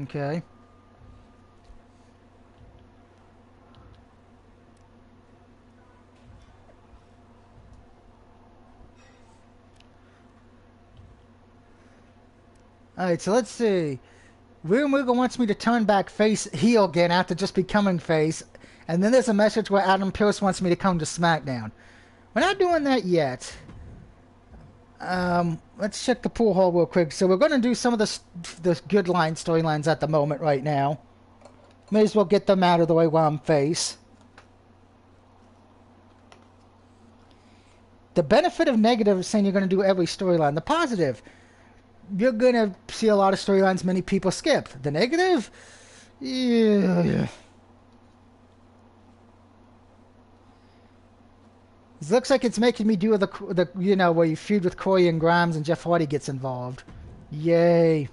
Okay. Alright, so let's see. Real Muga wants me to turn back face heel again after just becoming face. And then there's a message where Adam Pearce wants me to come to SmackDown. We're not doing that yet. Let's check the pool hall real quick. So we're going to do some of the good storylines at the moment right now. May as well get them out of the way while I'm face. The benefit of negative is saying you're going to do every storyline. The positive, you're going to see a lot of storylines many people skip. The negative, yeah. It looks like it's making me do the you know, where you feud with Corey and Grimes and Jeff Hardy gets involved. Yay.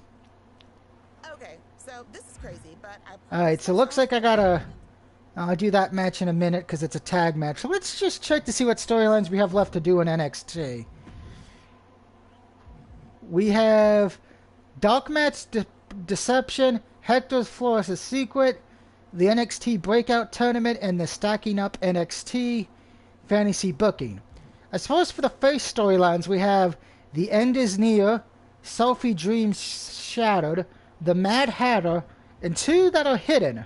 Okay, so this is crazy, but Alright, so looks like I gotta... I'll do that match in a minute because it's a tag match. So let's just check to see what storylines we have left to do in NXT. We have Dark Match Deception, Hector's Flawless Secret, the NXT Breakout Tournament, and the Stacking Up NXT Fantasy Booking. As far as for the face storylines, we have The End Is Near, Selfie Dreams Shattered, The Mad Hatter, and 2 that are hidden.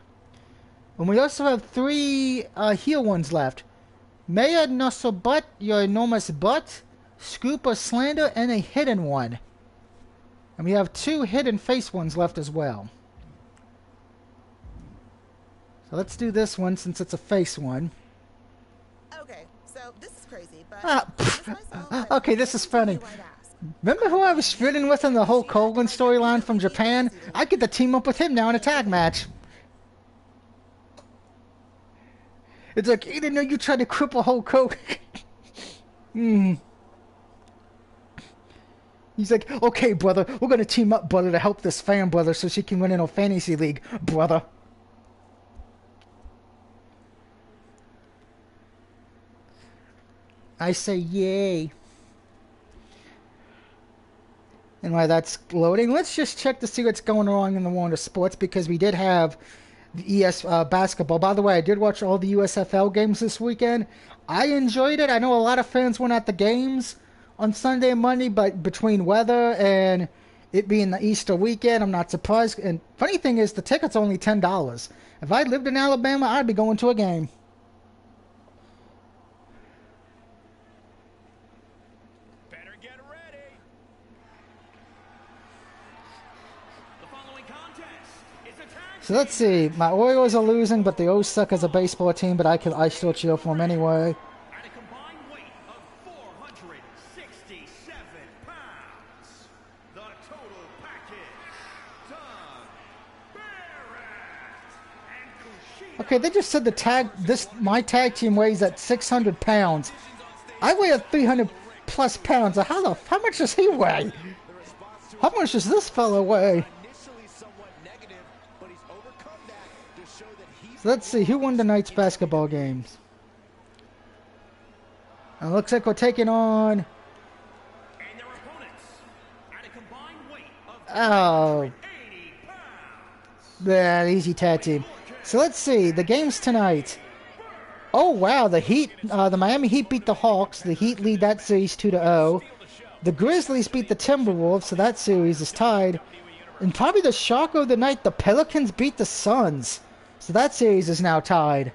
And we also have 3 heel ones left. Maya Nussel Butt, Your Enormous Butt, Scoop or Slander, and a hidden one. And we have 2 hidden face ones left as well. So let's do this one since it's a face one. okay, so this is crazy, but Okay, this is funny. Remember who I was feuding with in the Hulk Hogan storyline from Japan? I get to team up with him now in a tag match. It's like, I didn't know you tried to cripple Hulk Hogan. He's like, okay, brother, we're going to team up, brother, to help this fan, brother, so she can win in a fantasy league, brother. I say yay. And while that's loading, let's just check to see what's going on in the world of sports, because we did have the ES basketball. By the way, I did watch all the USFL games this weekend. I enjoyed it. I know a lot of fans went at the games on Sunday and Monday, but between weather and it being the Easter weekend, I'm not surprised. And funny thing is, the ticket's only $10. If I lived in Alabama, I'd be going to a game. Better get ready. The following contest is a tag. So let's see. My Orioles are losing, but the O's suck as a baseball team, but I still cheer for them anyway. At a combined weight of 467 pounds, the total package, Tom Barrett and Kushida. Okay, they just said my tag team weighs at 600 pounds. I weigh at 300 plus pounds. So how much does he weigh? How much does this fellow weigh? Initially somewhat negative, but he's overcome that to show that he's So let's see, who won tonight's basketball games? It looks like we're taking on... and their opponents at a combined weight of Oh, 80 pounds. yeah, easy tag team. So let's see, the games tonight. Oh wow, the Miami Heat beat the Hawks. The Heat lead that series 2-0. The Grizzlies beat the Timberwolves, so that series is tied. And probably the shocker of the night, the Pelicans beat the Suns. So that series is now tied.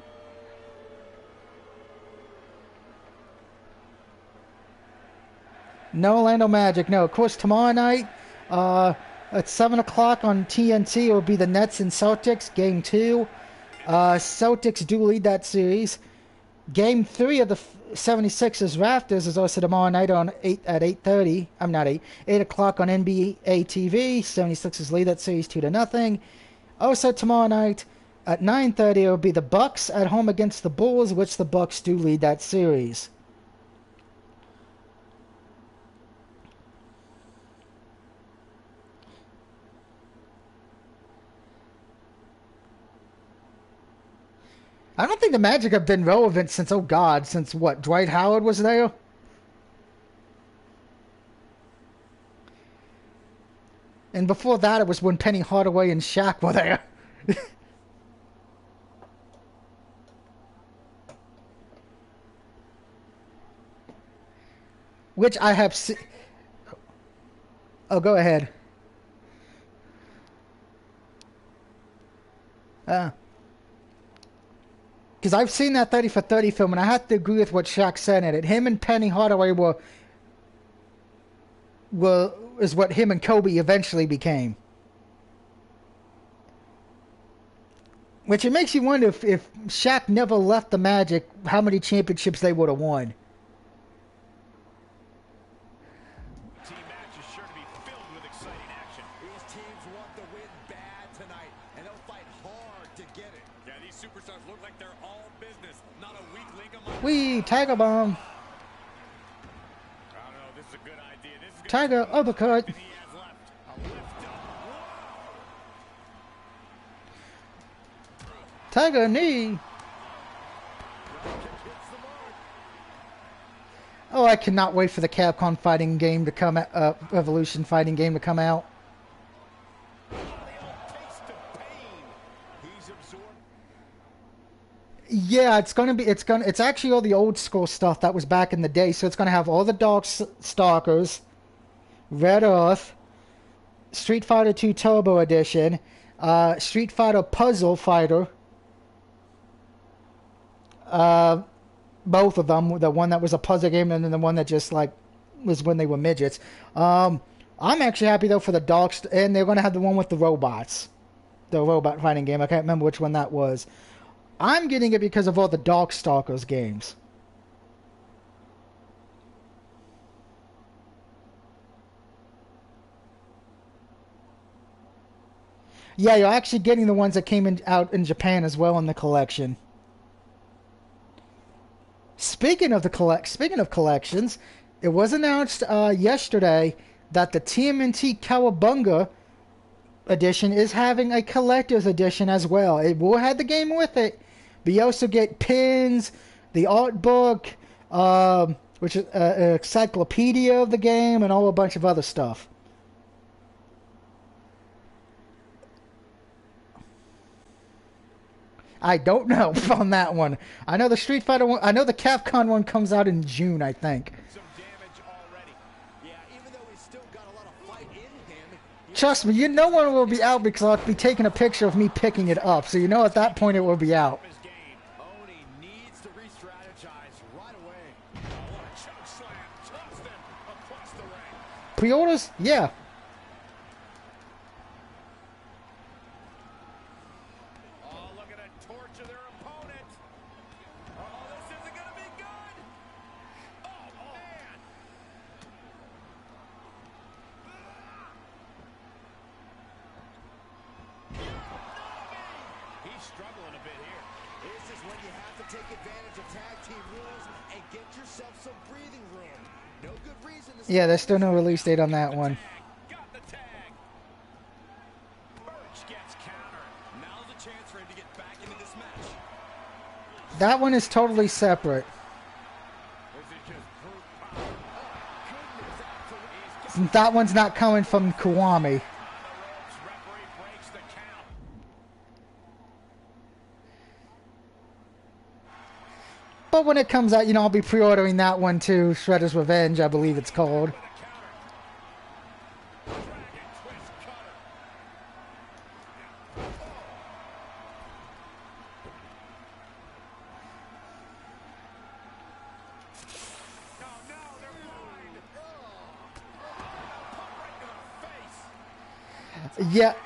No Orlando Magic, no. Of course, tomorrow night, at 7 o'clock on TNT, it will be the Nets and Celtics, Game 2. Celtics do lead that series. Game 3 of the 76ers Raptors is also tomorrow night at 8:30. I'm not 8 o'clock on NBA TV. 76ers lead that series 2-0. Also tomorrow night at 9:30 it will be the Bucks at home against the Bulls, which the Bucks do lead that series. I don't think the Magic have been relevant since, oh God, since what, Dwight Howard was there? And before that, it was when Penny Hardaway and Shaq were there. Which I have seen. Oh, go ahead. Because I've seen that 30 for 30 film, and I have to agree with what Shaq said in it. Him and Penny Hardaway is what him and Kobe eventually became. Which it makes you wonder if Shaq never left the Magic, how many championships they would have won. Team match is sure to be filled with exciting action. These teams want the win bad tonight, and they'll fight hard to get it. Yeah, these superstars look like they're all business, not a weak link among. Wee, Tiger Bomb. I don't know, this is a good idea. This is Tiger uppercut. he has left. A lift up. Tiger knee. Oh, I cannot wait for the Capcom fighting game to come out, Evolution fighting game to come out. Yeah, it's actually all the old school stuff that was back in the day. So it's gonna have all the Dark Stalkers, Red Earth, Street Fighter 2 Turbo Edition, Street Fighter Puzzle Fighter. Both of them, the one that was a puzzle game and then the one that just like was when they were midgets. I'm actually happy though for the dogs, and they're going to have the one with the robots, the robot fighting game. I can't remember which one that was. I'm getting it because of all the Darkstalkers games. Yeah, you're actually getting the ones that came out in Japan as well in the collection. Speaking of collections, it was announced yesterday that the TMNT Cowabunga edition is having a collector's edition as well. It will have the game with it, but you also get pins, the art book, which is an encyclopedia of the game, and a bunch of other stuff. I don't know on that one. I know the Street Fighter one. I know the Capcom one comes out in June, I think. Some damage already. Yeah, even though he's still got a lot of fight in him. Trust me, no one will be out because I'll be taking a picture of me picking it up. So you know at that point it will be out. His game. Oni needs to re-strategize right away. Oh, what a choke slam. Toss them across the ring. Pre-orders? Yeah. Oh, look at it. Torture their opponent. Oh, this isn't going to be good. Oh, man. He's struggling a bit here. This is when you have to take advantage of tag team rules and get yourself some breathing room. No good reason to. Yeah, there's still no release date on that one. Got the tag. Birch gets countered. Now's a chance for him to get back into this match. That one is totally separate. This is just brute power. Oh, goodness, absolutely. That one's not coming from Kiwami. On the ropes, referee breaks the count. But when it comes out, I'll be pre-ordering that one too. Shredder's Revenge, I believe it's called. With a counter. Dragon twist cutter. Oh, no, they're blind. Pump right to the face. Yeah, End this.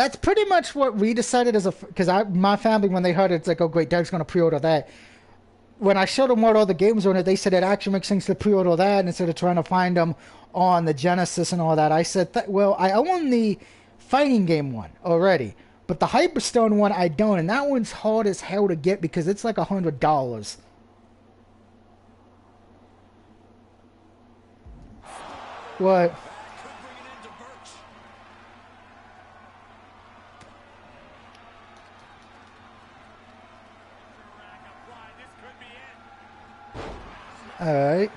that's pretty much what we decided because my family, when they heard it, it's like, oh great, Doug's going to pre-order that. When I showed them what all the games were in it, they said it actually makes sense to pre-order that instead of trying to find them on the Genesis and all that. I said, well, I own the fighting game one already, but the Hyperstone one I don't, and that one's hard as hell to get because it's like $100. What? Could bring an end to Birch. Rack applied. This could be it. All right.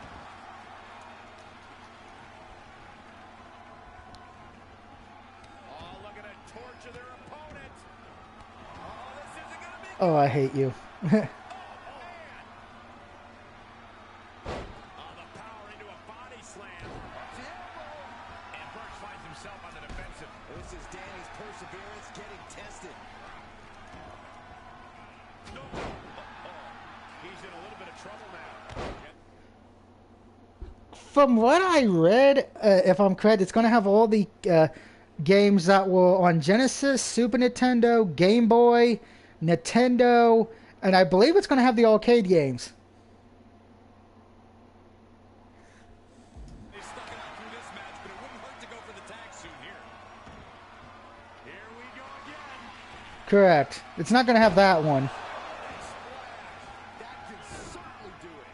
Oh, look at it. Torture their opponent. Oh, this isn't going to be Oh, I hate you. Oh, the power into a body slam. And Birch finds himself on the defensive. This is Danny's perseverance getting tested. No. He's in a little bit of trouble now. From what I read, if I'm correct, it's going to have all the games that were on Genesis, Super Nintendo, Game Boy, Nintendo, and I believe it's going to have the arcade games. They stuck it out through this match, but it wouldn't hurt to go for the tag soon here. Here we go again. Correct. It's not going to have that one. That could certainly do it.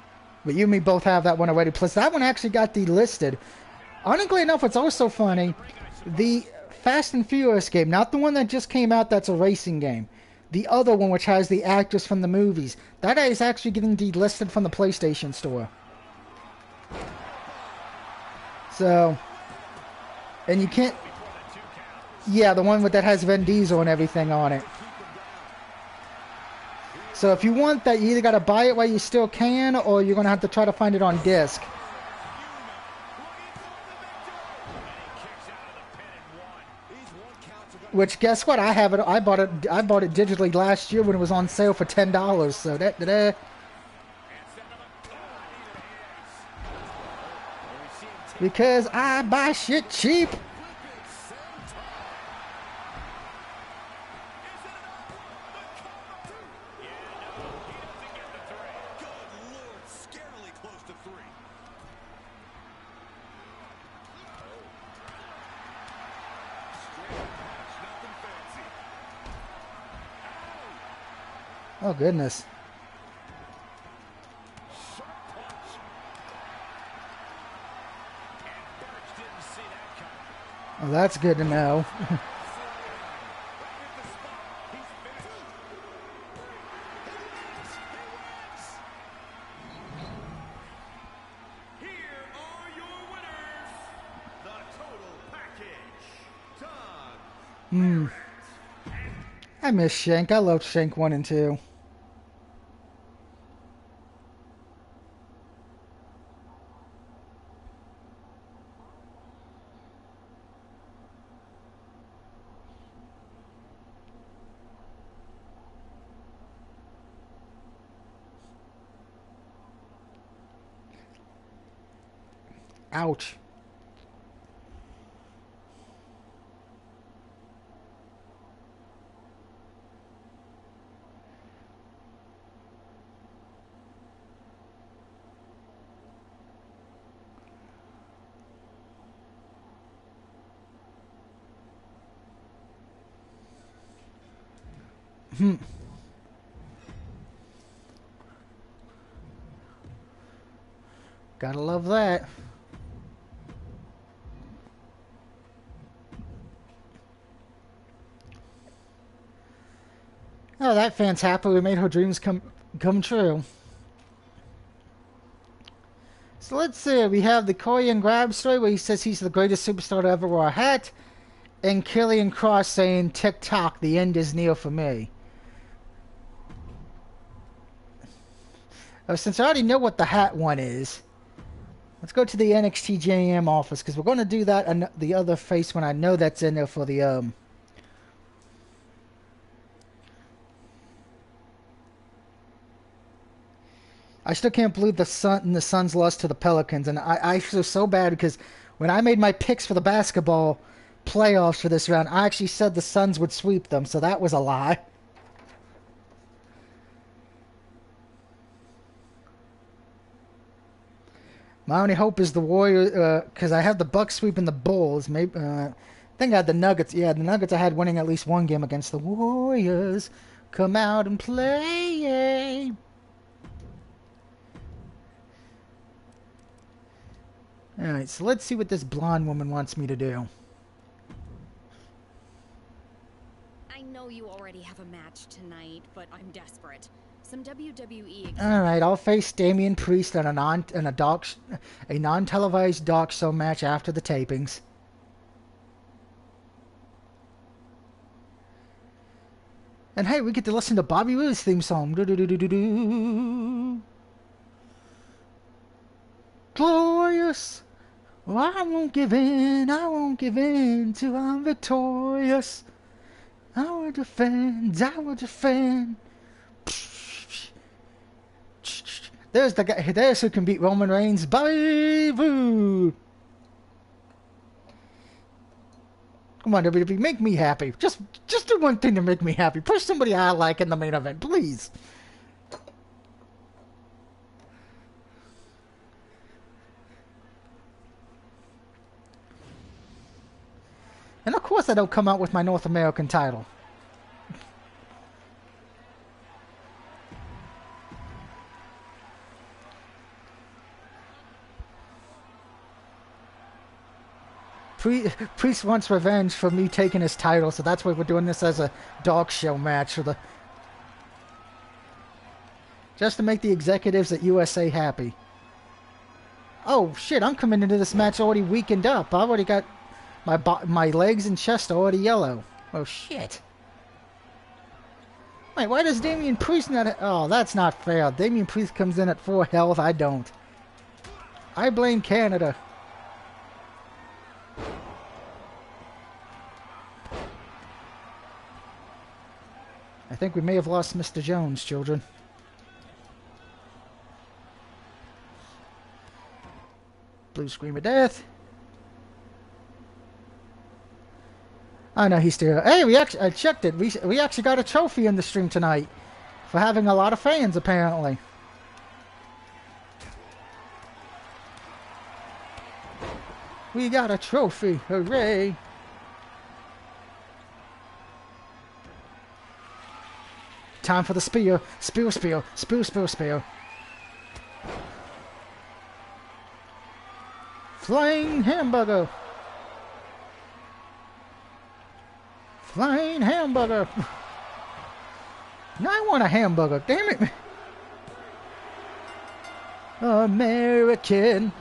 But you and me both have that one already. Plus, that one actually got delisted. Ironically enough, what's also funny, the Fast and Furious game, not the one that just came out that's a racing game, the other one which has the actors from the movies, that is actually getting delisted from the PlayStation Store. So, and you can't, yeah, the one that has Vin Diesel and everything on it. So if you want that, you either got to buy it while you still can, or you're going to have to try to find it on disc. Which, guess what? I have it. I bought it digitally last year when it was on sale for $10. So because I buy shit cheap. Oh, goodness. Well, that's good to know. I miss Shank. I loved Shank 1 and 2. Ouch. Gotta love that. Oh, that fan's happy. We made her dreams come true. So let's see. We have the Korean Grab story where he says he's the greatest superstar to ever wear a hat. And Killian Cross saying, "Tick-tock, the end is near for me." Since I already know what the hat one is, let's go to the NXT JM office, because we're going to do that and the other face when I know that's in there for the I still can't believe the Suns lost to the Pelicans, and I feel so bad because when I made my picks for the basketball playoffs for this round, I actually said the Suns would sweep them, so that was a lie. My only hope is the Warriors, because I have the Bucks sweeping the Bulls. Maybe I think I had the Nuggets. Yeah, the Nuggets I had winning at least one game against the Warriors. Come out and play. Alright, so let's see what this blonde woman wants me to do. I know you already have a match tonight, but I'm desperate. Some WWE. Alright, I'll face Damien Priest on a non-televised doc show match after the tapings. And hey, we get to listen to Bobby Roode's theme song. Glorious, Well, I won't give in till I'm victorious. I will defend. There's the guy, there's who can beat Roman Reigns. Bye, boo. Come on, WWE, make me happy. Just do one thing to make me happy. Push somebody I like in the main event, please. And of course I don't come out with my North American title. Priest wants revenge for me taking his title, so that's why we're doing this as a dog show match for the just to make the executives at USA happy. Oh shit! I'm coming into this match already weakened up. I already got my legs and chest already yellow. Oh shit! Wait, why does Damien Priest not? Oh, that's not fair. Damien Priest comes in at 4 health. I don't. I blame Canada. I think we may have lost Mr. Jones, children. Blue scream of death. Oh no, he's still. Hey, I checked it. We actually got a trophy in the stream tonight for having a lot of fans, apparently. We got a trophy! Hooray! Time for the spear. Spear, spear, spear, spear, spear. Flying hamburger. Flying hamburger. Now I want a hamburger. Damn it. American.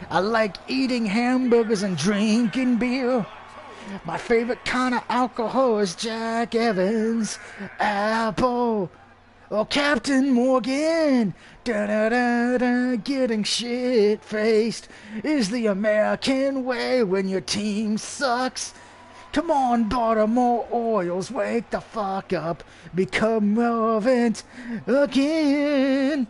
I like eating hamburgers and drinking beer. My favorite kind of alcohol is Jack Evans, Apple, or Captain Morgan. Da-da-da-da, getting shit-faced is the American way when your team sucks. Come on, Baltimore Orioles, wake the fuck up. Become relevant again.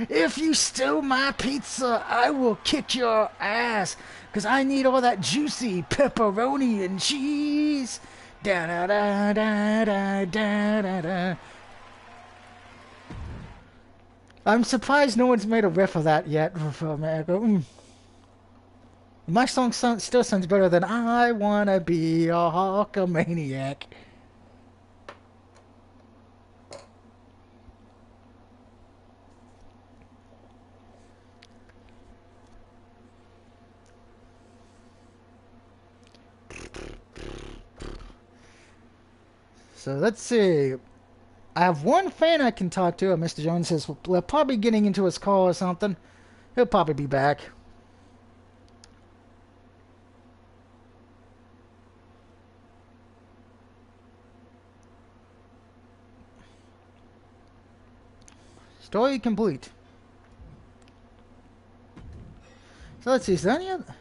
If you steal my pizza, I will kick your ass, 'cause I need all that juicy pepperoni and cheese. Da da da da da da da da. I'm surprised no one's made a riff of that yet for America. My song still sounds better than I Wanna Be a Hulkamaniac. So let's see. I have one fan I can talk to. Mr. Jones says we're probably getting into his call or something. He'll probably be back. Story complete. So let's see. Is there any other?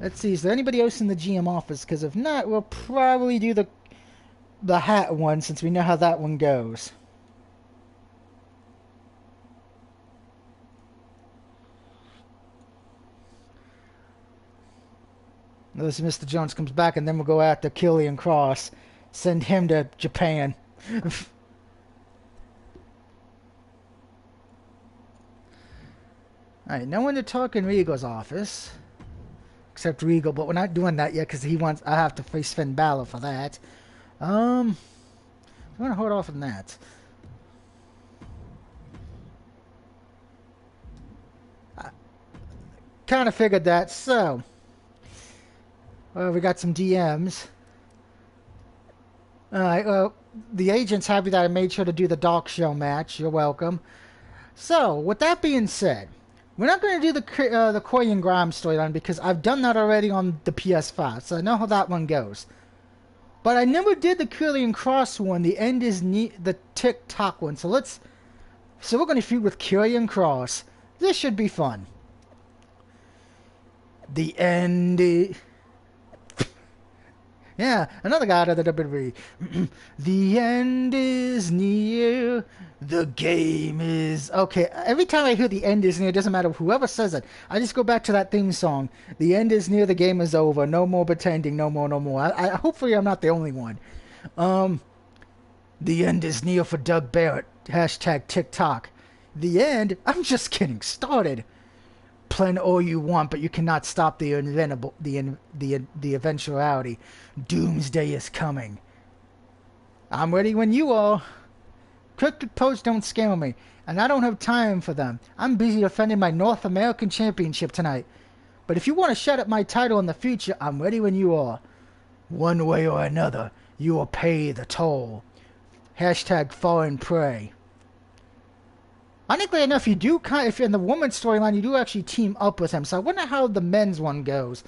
Let's see. Is there anybody else in the GM office? Because if not, we'll probably do the hat one, since we know how that one goes. Unless Mr. Jones comes back, and then we'll go after Killian Cross. Send him to Japan. Alright, no one to talk in Regal's office. Except Regal, but we're not doing that yet because I have to face Finn Balor for that. I'm going to hold off on that. I kind of figured that, so. Well, we got some DMs. Alright, well, the agent's happy that I made sure to do the dog show match. You're welcome. So, with that being said, We're not going to do the Coy and Grimes storyline because I've done that already on the PS5, so I know how that one goes. But I never did the Killian Cross one. The end is the TikTok one. So we're going to feud with Killian Cross. This should be fun. The end is... Yeah, another guy out of the WWE. The end is near. The game is... Okay, every time I hear the end is near, it doesn't matter whoever says it. I just go back to that theme song. The end is near, the game is over. No more pretending, no more, no more. Hopefully I'm not the only one. The end is near for Doug Barrett. Hashtag TikTok. The end? I'm just getting started. Plan all you want, but you cannot stop the inevitable, the eventuality. Doomsday is coming. I'm ready when you are. Crooked posts don't scare me, and I don't have time for them. I'm busy defending my North American Championship tonight. But if you want to shut up my title in the future, I'm ready when you are. One way or another, you will pay the toll. Hashtag foreign prey. Ironically enough, if you're in the woman's storyline, you do actually team up with him. So I wonder how the men's one goes.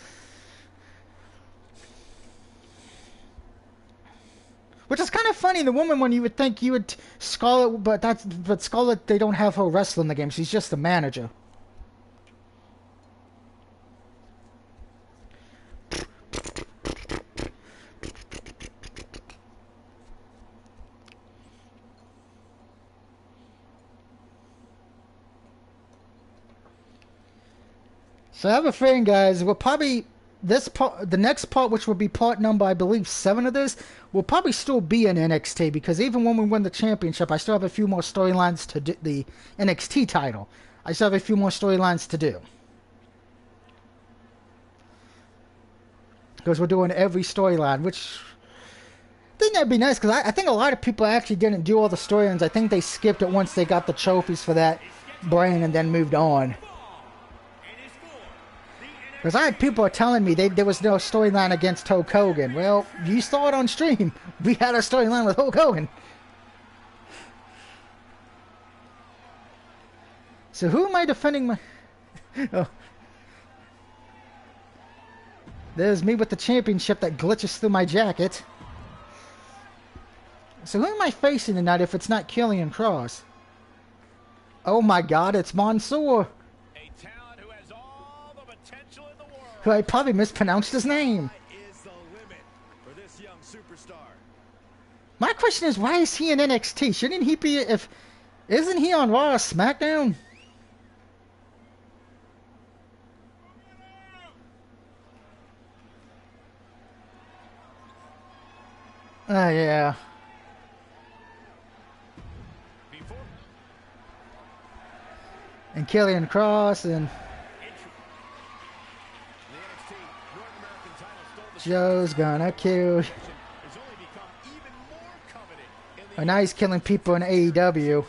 Which is kind of funny. The woman one, you would think you would Scarlett, but Scarlett, they don't have her wrestle in the game. She's just the manager. So I have a feeling, guys, we'll probably the next part, which will be part number, I believe, 7 of this, will probably still be in NXT, because even when we win the championship, I still have a few more storylines to do, the NXT title. I still have a few more storylines to do. Because we're doing every storyline, which I think that'd be nice, because I think a lot of people actually didn't do all the storylines. I think they skipped it once they got the trophies for that brand and then moved on. Because I had people telling me there was no storyline against Hulk Hogan. Well, you saw it on stream. We had a storyline with Hulk Hogan. So who am I defending my... Oh. There's me with the championship that glitches through my jacket. So who am I facing tonight if it's not Killian Cross? Oh my god, it's Mansoor. Who I probably mispronounced his name. My question is, why is he in NXT? Shouldn't he be, isn't he on Raw or SmackDown? Oh, yeah. And Killian Cross and Joe's gonna kill. Oh, now he's killing people in AEW.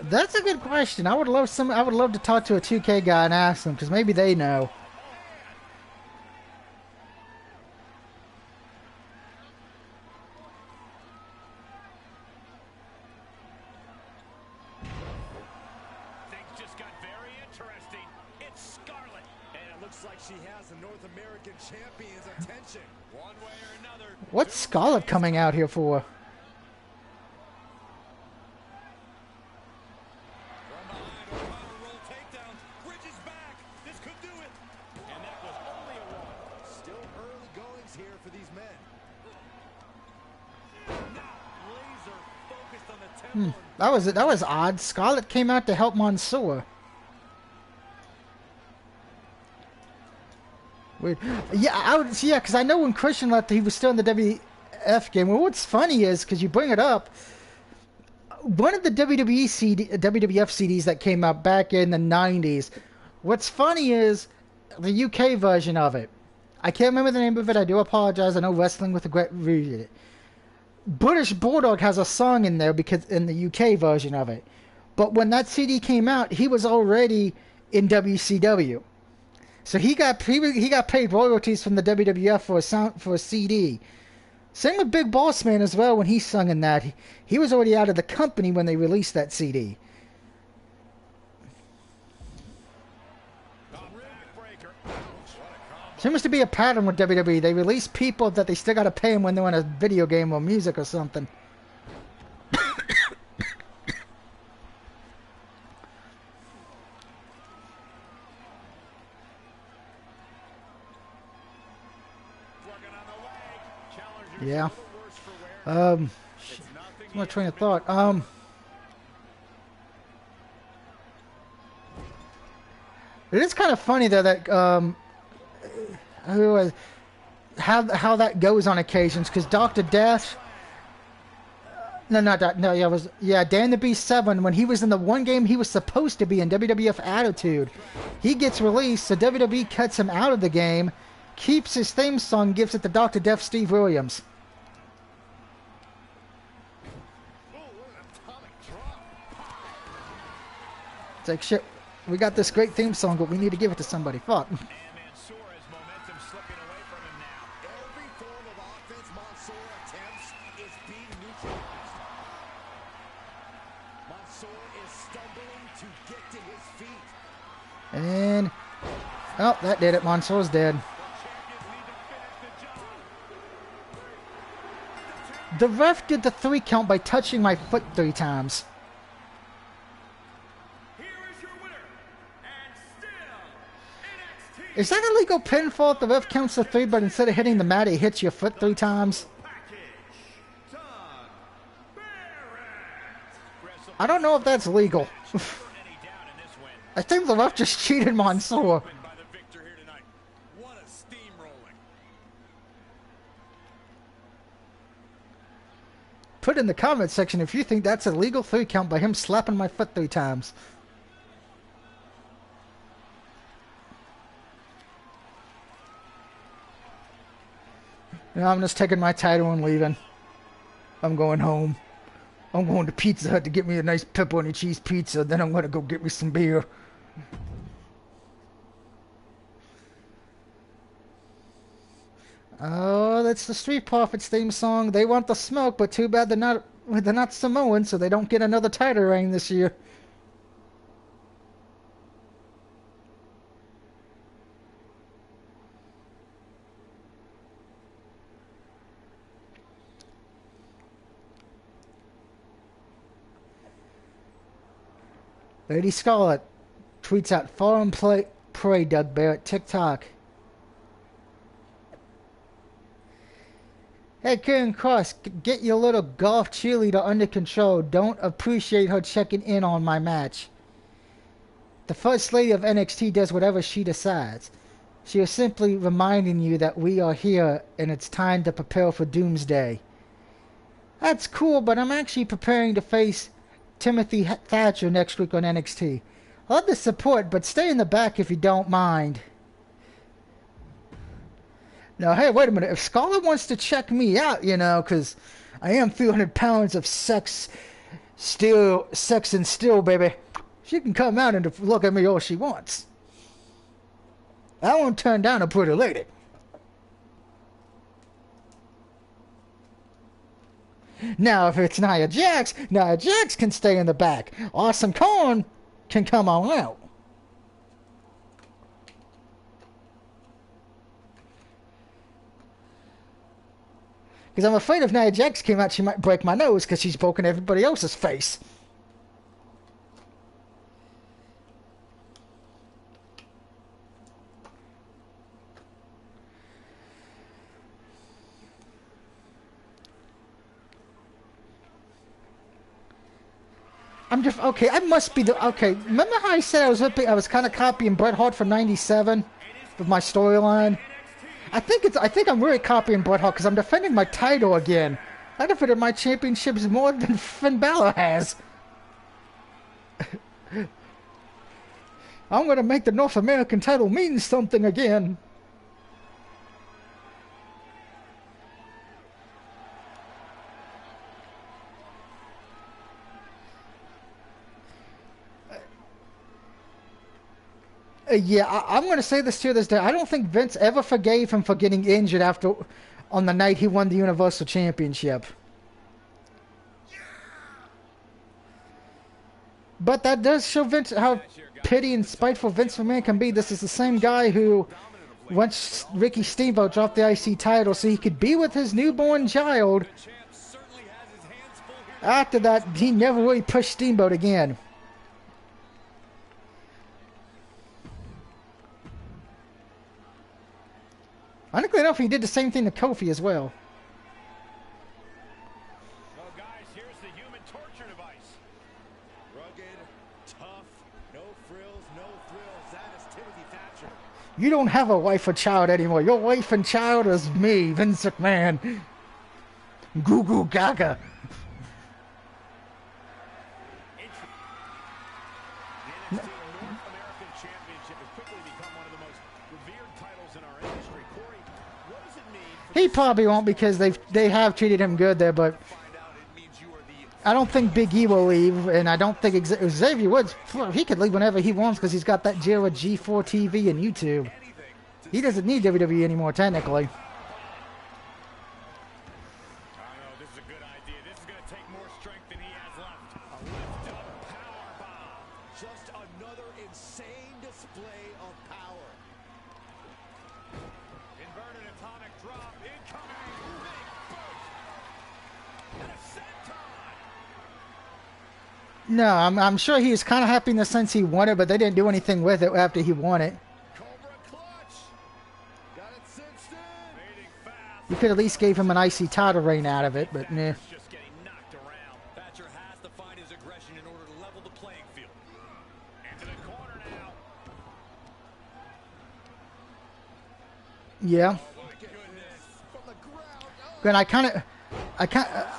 That's a good question. I would love to talk to a 2K guy and ask them, because maybe they know. What's Scarlett coming out here for? That was odd. Scarlett came out to help Mansoor. Weird. Yeah, because I know when Christian left, he was still in the WF game. Well, what's funny is, because you bring it up, one of the WWF CDs that came out back in the 90s, what's funny is the UK version of it. I can't remember the name of it. I do apologize. I know Wrestling with a Great Review. British Bulldog has a song in there because in the UK version of it. But when that CD came out, he was already in WCW. So he got paid royalties from the WWF for a CD. Same with Big Boss Man as well when he sung in that. He was already out of the company when they released that CD. Seems to be a pattern with WWE. They release people that they still got to pay them when they're in a video game or music or something. Yeah. My train of thought. It is kind of funny though that how that goes on occasions, because Dr. Death. No, not that. No, Dan the Beast 7. When he was in the one game he was supposed to be in, WWF Attitude, he gets released. So WWE cuts him out of the game, keeps his theme song, gives it to Dr. Death Steve Williams. It's like, shit, we got this great theme song, but we need to give it to somebody. Fuck. And, oh, that did it. Mansoor's dead. The ref did the 3 count by touching my foot 3 times. Is that a legal pinfall if the ref counts the 3, but instead of hitting the mat, he hits your foot 3 times? I don't know if that's legal. I think the ref just cheated Mansoor. Put in the comment section if you think that's a legal 3 count by him slapping my foot 3 times. Now I'm just taking my title and leaving. I'm going home. I'm going to Pizza Hut to get me a nice pepperoni cheese pizza. Then I'm going to go get me some beer. Oh, that's the Street Profits theme song. They want the smoke, but too bad they're not Samoan, so they don't get another title reign this year. Lady Scarlet tweets out, "Fall and pray, Doug Barrett, TikTok." Hey, Karen Cross, get your little golf cheerleader under control. Don't appreciate her checking in on my match. The First Lady of NXT does whatever she decides. She is simply reminding you that we are here and it's time to prepare for Doomsday. That's cool, but I'm actually preparing to face Timothy Thatcher next week on NXT. Love the support, but stay in the back if you don't mind. Now, hey, wait a minute. If Scarlett wants to check me out, because I am 300 pounds of sex and steel, baby, she can come out and look at me all she wants. I won't turn down a pretty lady. Now, if it's Nia Jax can stay in the back. Awesome Kong can come on out. Because I'm afraid if Nia Jax came out, she might break my nose because she's broken everybody else's face. I'm just okay. I must be the okay. Remember how I said I was kind of copying Bret Hart from '97 with my storyline? I think I'm really copying Bret Hart because I'm defending my title again. I defended my championships more than Finn Balor has. I'm going to make the North American title mean something again. Yeah, I'm going to say this to this day. I don't think Vince ever forgave him for getting injured after on the night he won the Universal Championship. But that does show Vince how petty and spiteful Vince McMahon can be. This is the same guy who, once Ricky Steamboat dropped the IC title so he could be with his newborn child, after that, he never really pushed Steamboat again. Ironically enough, he did the same thing to Kofi as well. So guys, here's the human torture device. Rugged, tough, no frills, no thrills. That is Timothy Thatcher. You don't have a wife or child anymore. Your wife and child is me, Vince McMahon. Goo goo gaga. The NXT North American Championship has quickly become one of the most revered titles in our industry. Corey, what does it mean for He probably won't because they have treated him good there, but find out it means you are the I don't think Big E will leave, and I don't think Xavier Woods, he could leave whenever he wants because he's got that deal with G4 TV and YouTube. He doesn't need WWE anymore, technically. I know this is a good idea. This is going to take more strength than he has left. A lift up power bomb. Just another insane display of power. Inverted atomic drop incoming. Big boot. And a senton. No, I'm sure he was kind of happy in the sense he won it, but they didn't do anything with it after he won it. Cobra clutch. Got it cinched in. Fading fast. You could at least gave him an IC title reign out of it, but nah. Just getting knocked around. Thatcher has to find his aggression in order to level the playing field. Into the corner now. Yeah. Oh my goodness. From the ground. Oh, And I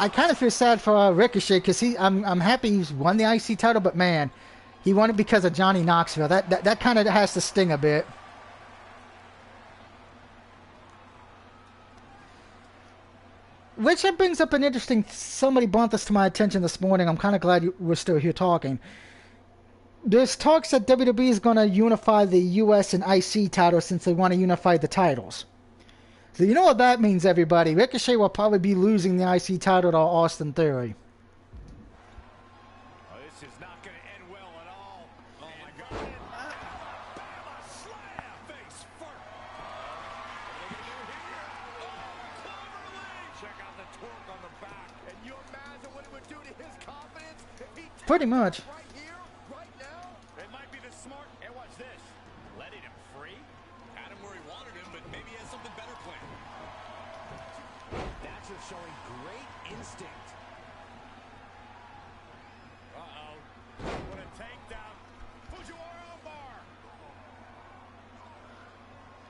kind of feel sad for Ricochet because I'm happy he's won the IC title, but man, he won it because of Johnny Knoxville. That kind of has to sting a bit. Which brings up an interesting. Somebody brought this to my attention this morning. I'm kind of glad we're still here talking. There's talks that WWE is going to unify the US and IC titles since they want to unify the titles. So you know what that means, everybody. Ricochet will probably be losing the IC title to Austin Theory. Oh, this is not going to end well at all. Oh my God. Alabama slam face first. What are they going to do here? Oh, cleverly. Check out the torque on the back. can you imagine what it would do to his confidence if he Pretty much. right here, right now? It might be the smart. And watch this. Letting him free. Had him where he wanted him, but maybe he has something better planned. Thatcher showing great instinct. Uh-oh. What a takedown. Fujiwara bar.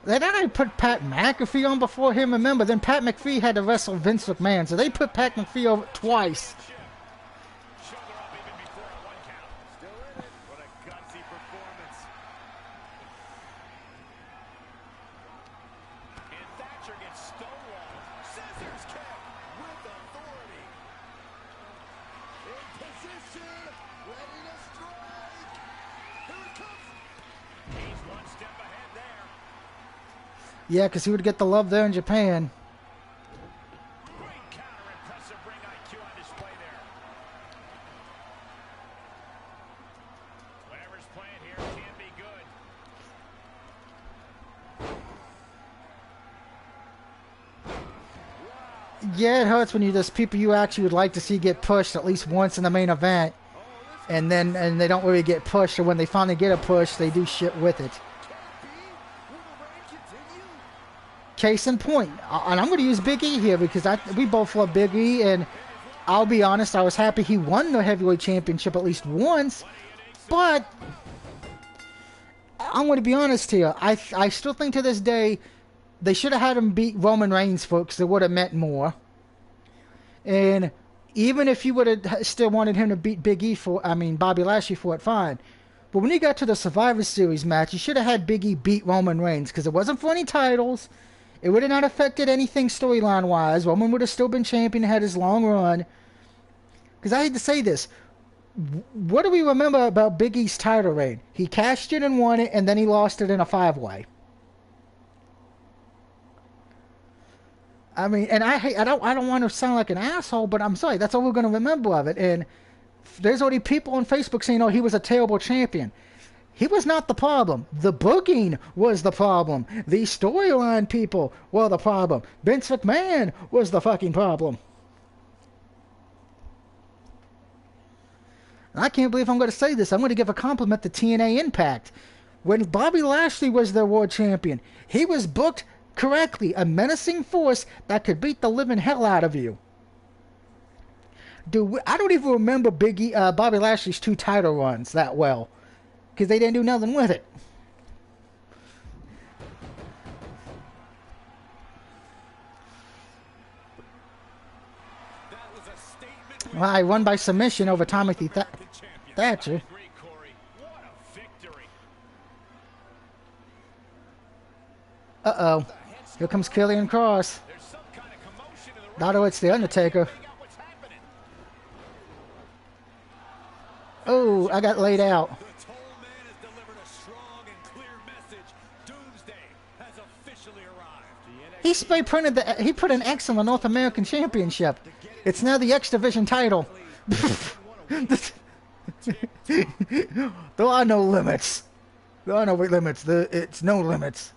They not put Pat McAfee on before him. Remember, then Pat McAfee had to wrestle Vince McMahon, so they put Pat McAfee over twice. Shoulder up even before a 1 count. Still in it. What a gutsy performance. And Thatcher gets stonewalled. Scissors kick with authority. In position, ready to strike. Here it comes. He's one step ahead there. Yeah, because he would get the love there in Japan. Great counter. Impressive ring IQ on display there. Whatever's playing here can be good. Yeah, it hurts when there's people you actually would like to see get pushed at least once in the main event, and they don't really get pushed, or when they finally get a push, they do shit with it. Will the reign continue? Case in point, and I'm going to use Big E here because we both love Big E, and I'll be honest, I was happy he won the heavyweight championship at least once, but I'm going to be honest here. I still think to this day they should have had him beat Roman Reigns, folks. It would have meant more. And even if you would have still wanted him to beat Bobby Lashley for it, fine. But when you got to the Survivor Series match, you should have had Big E beat Roman Reigns because it wasn't for any titles. It would have not affected anything storyline-wise. Roman would have still been champion and had his long run. Because I hate to say this, what do we remember about Big E's title reign? He cashed in and won it, and then he lost it in a 5-way. I mean, and I don't want to sound like an asshole, but I'm sorry, that's all we're going to remember of it. And there's already people on Facebook saying, "Oh, he was a terrible champion." He was not the problem. The booking was the problem. The storyline people were the problem. Vince McMahon was the fucking problem. And I can't believe I'm going to say this. I'm going to give a compliment to TNA Impact. When Bobby Lashley was their world champion, he was booked correctly. A menacing force that could beat the living hell out of you. Dude, I don't even remember Bobby Lashley's 2 title runs that well. Because they didn't do nothing with it. Well, I won by submission over Timothy Thatcher. Uh-oh. Here comes Killian Cross. Not it's the Undertaker. Oh, I got laid out. He put an X on the North American Championship. It's now the X Division title. There are no limits. There are no limits. It's no limits.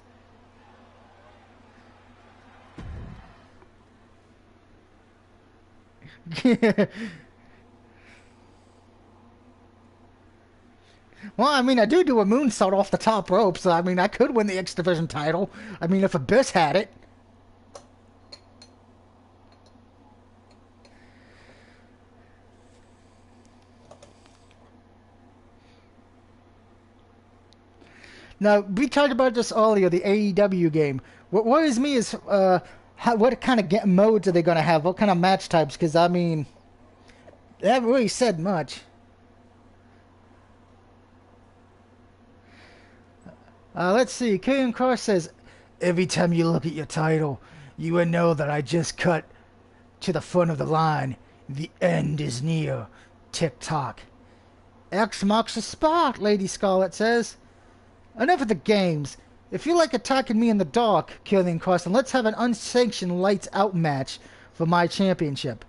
Well, I mean, I do a moonsault off the top rope, so I mean, I could win the X Division title. I mean, if Abyss had it. Now, we talked about this earlier, the AEW game. What worries me is what kind of modes are they going to have? What kind of match types? Because, I mean, they haven't really said much. Let's see. Killian Cross says, "Every time you look at your title, you will know that I just cut to the front of the line. The end is near. Tick-tock." X marks the spot, Lady Scarlet says. Enough of the games. If you like attacking me in the dark, Killian Cross, then let's have an unsanctioned lights-out match for my championship.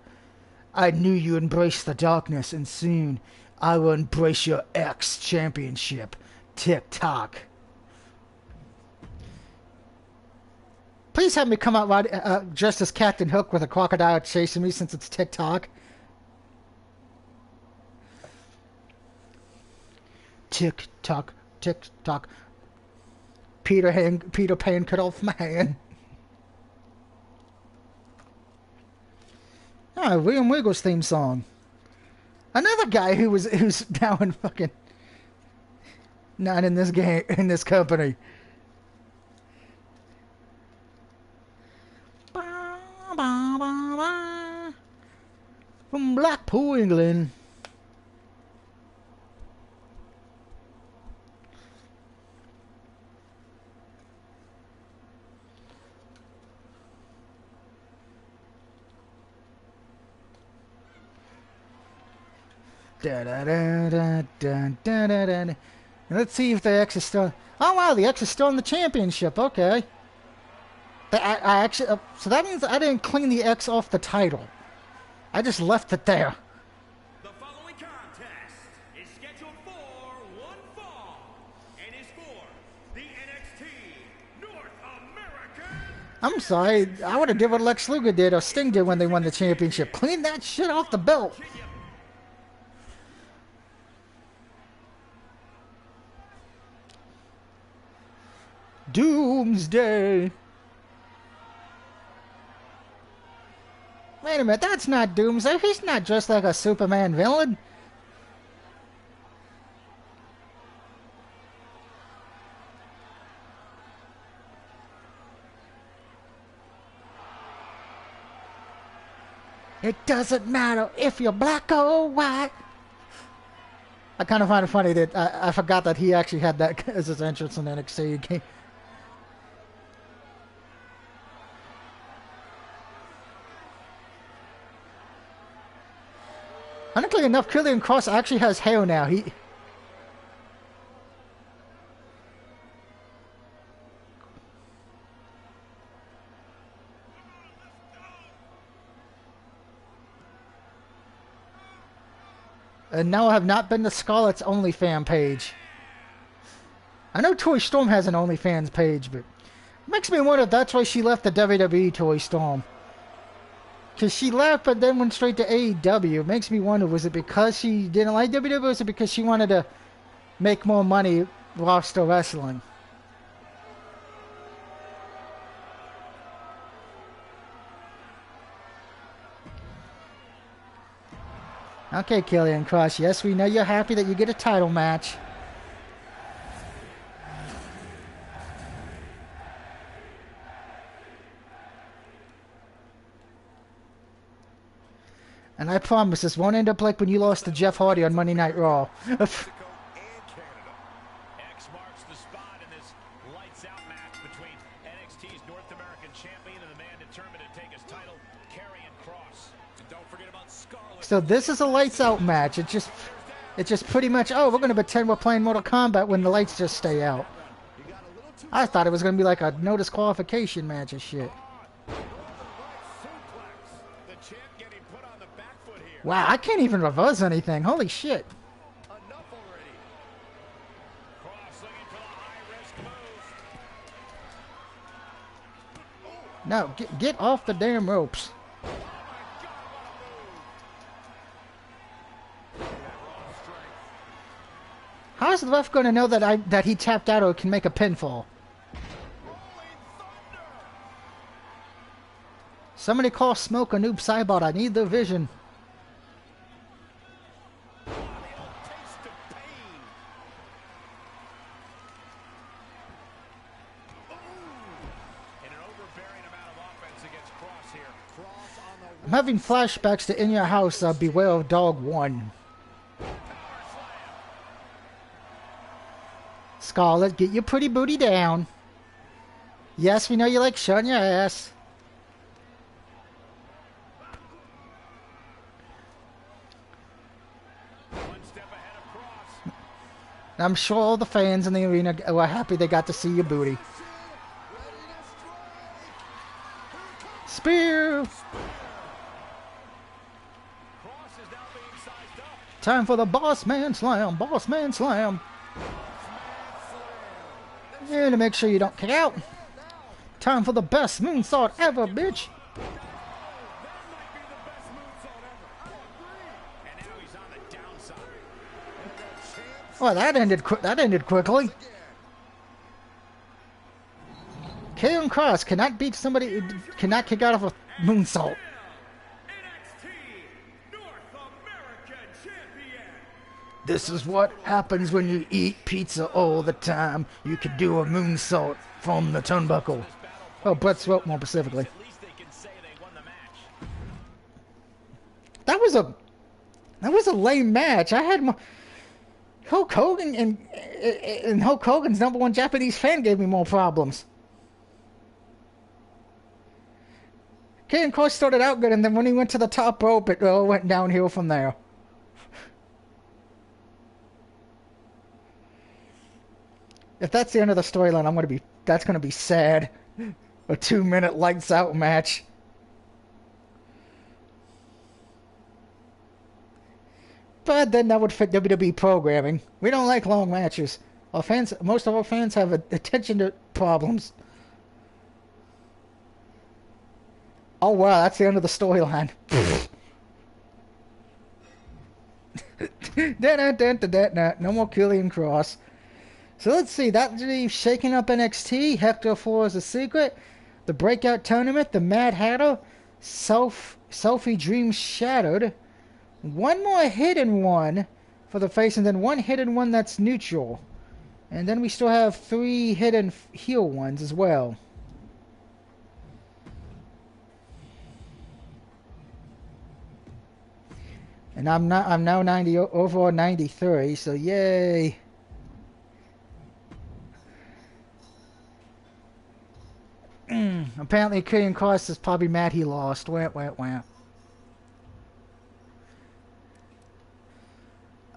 I knew you embraced the darkness, and soon I will embrace your X championship. Tick-tock. Please have me come out dressed as Captain Hook with a crocodile chasing me since it's TikTok. Tick-tock, tick-tock. Peter Pan cut off my hand. Oh, William Wiggles theme song. Another guy who's now in fucking not in this game in this company. From Blackpool, England. Da, da, da, da, da, da, da, da. Let's see if the X is still. Oh wow, the X is still in the championship. Okay. I actually. So that means I didn't clean the X off the title. I just left it there. The following contest is scheduled for one fall and is for the NXT North American. I'm sorry. I would have did what Lex Luger did or Sting did when they won the championship. Clean that shit off the belt. Doomsday. Wait a minute, that's not Doomsday. He's not dressed like a Superman villain. It doesn't matter if you're black or white. I kind of find it funny that I forgot that he actually had that as his entrance in NXT. Ironically enough, Killian Cross actually has hair now. And now I have not been to Scarlett's OnlyFans page. I know Toy Storm has an OnlyFans page, but it makes me wonder if that's why she left the WWE Toy Storm. Because she left but then went straight to AEW. It makes me wonder, was it because she didn't like WWE, or was it because she wanted to make more money while still wrestling? Okay, Killian Cross. Yes, we know you're happy that you get a title match. And I promise this won't end up like when you lost to Jeff Hardy on Monday Night Raw. X marks the spot in this lights-out match between NXT's North American champion and the man determined to take his title, Karrion Kross. And don't forget about Scarlett. So this is a lights out match. It's just pretty much, oh, we're going to pretend we're playing Mortal Kombat when the lights just stay out. I thought it was going to be like a no disqualification match and shit. Wow, I can't even reverse anything. Holy shit. No, get off the damn ropes. How's the ref going to know that he tapped out or can make a pinfall? Somebody call Smoke a noob Cybot. I need the vision. I'm having flashbacks to In Your House, Beware of Dog 1. Scarlett, get your pretty booty down. Yes, we know you like showing your ass. I'm sure all the fans in the arena were happy they got to see your booty. Spear! Time for the Boss Man Slam. Boss Man Slam. Yeah, to make sure you don't kick out. Time for the best moonsault ever, bitch. Well, that ended quickly. Karrion Kross cannot beat somebody, cannot kick out of a moonsault. This is what happens when you eat pizza all the time. You could do a moonsault from the turnbuckle. Oh, Brett's rope more specifically. That was a lame match. I had Hulk Hogan and Hulk Hogan's #1 Japanese fan gave me more problems. Karrion Kross started out good, and then when he went to the top rope, it all went downhill from there. If that's the end of the storyline, that's gonna be sad. A 2-minute lights out match. But then that would fit WWE programming. We don't like long matches. Most of our fans have attention to problems. Oh wow, that's the end of the storyline. No more Karrion Kross. So let's see, that's shaking up NXT, Hector Flores' Secret, the Breakout Tournament, the Mad Hatter, Selfie Dreams Shattered, one more hidden one for the face, and then one hidden one that's neutral. And then we still have 3 hidden heel ones as well. And I'm now 90 overall 93, so yay. Apparently Karrion Kross is probably mad he lost. Wah, wah, wah.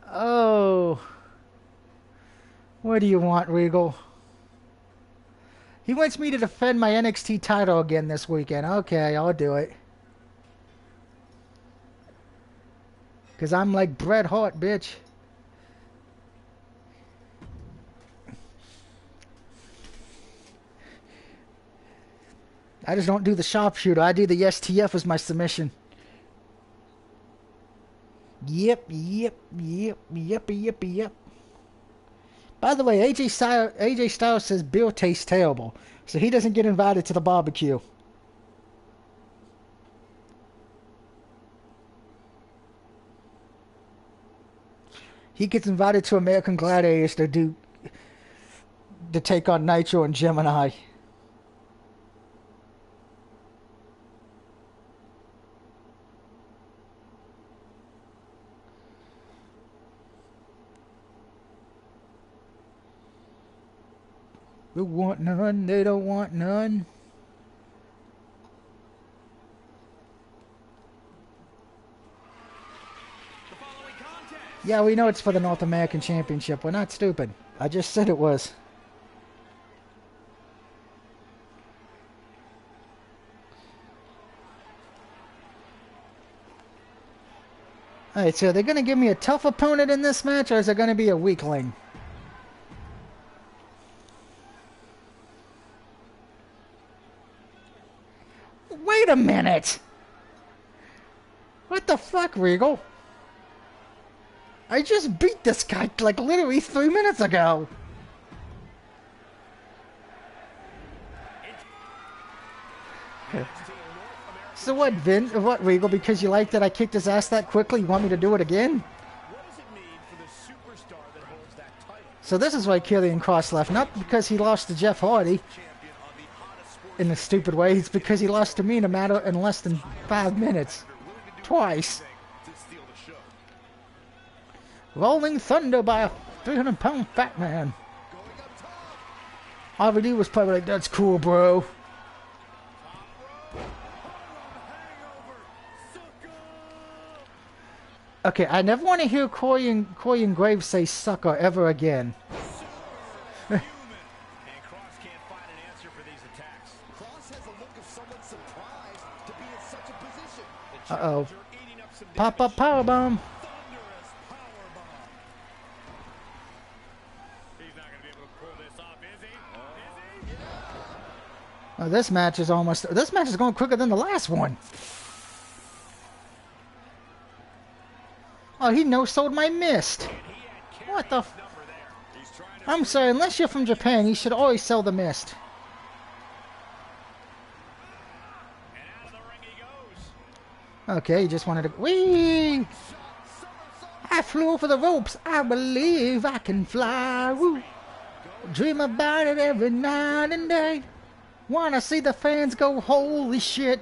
Oh. What do you want, Regal? He wants me to defend my NXT title again this weekend. Okay, I'll do it. Because I'm like Bret Hart, bitch. I just don't do the sharpshooter. I do the STF as my submission. Yep. By the way, AJ Styles says Bill tastes terrible, so he doesn't get invited to the barbecue. He gets invited to American Gladiators to take on Nitro and Gemini. We want none, they don't want none. Yeah, we know it's for the North American Championship. We're not stupid. I just said it was. Alright, so they're going to give me a tough opponent in this match, or is it going to be a weakling? Wait a minute! What the fuck, Regal? I just beat this guy like literally 3 minutes ago. So what, Vince? What, Regal? Because you like that I kicked his ass that quickly, you want me to do it again? What does it mean for the superstar that holds that title? So this is why Killian Cross left. Not because he lost to Jeff Hardy Champion on the hottest sport in a stupid way. It's because he lost to me in a matter in less than 5 minutes. Twice. to steal the show. Rolling Thunder by a 300-pound fat man. RVD was probably like, that's cool, bro. Okay, I never want to hear Corey and Graves say sucker ever again. And Cross can't find an answer for these attacks. Cross has a look of someone surprised to be in such a position. Uh-oh. They're eating up some Pop up powerbomb. thunderous powerbomb. He's not going to be able to pull this off, is he? Is he? Oh, this match is going quicker than the last one. Oh, he no-sold my mist. What the f... Number there. He's trying to I'm sorry, unless you're from Japan, you should always sell the mist. and out of the ring he goes. Okay, you just wanted to... Whee! I flew over the ropes. I believe I can fly. Woo! Dream about it every night and day. Wanna see the fans go, holy shit.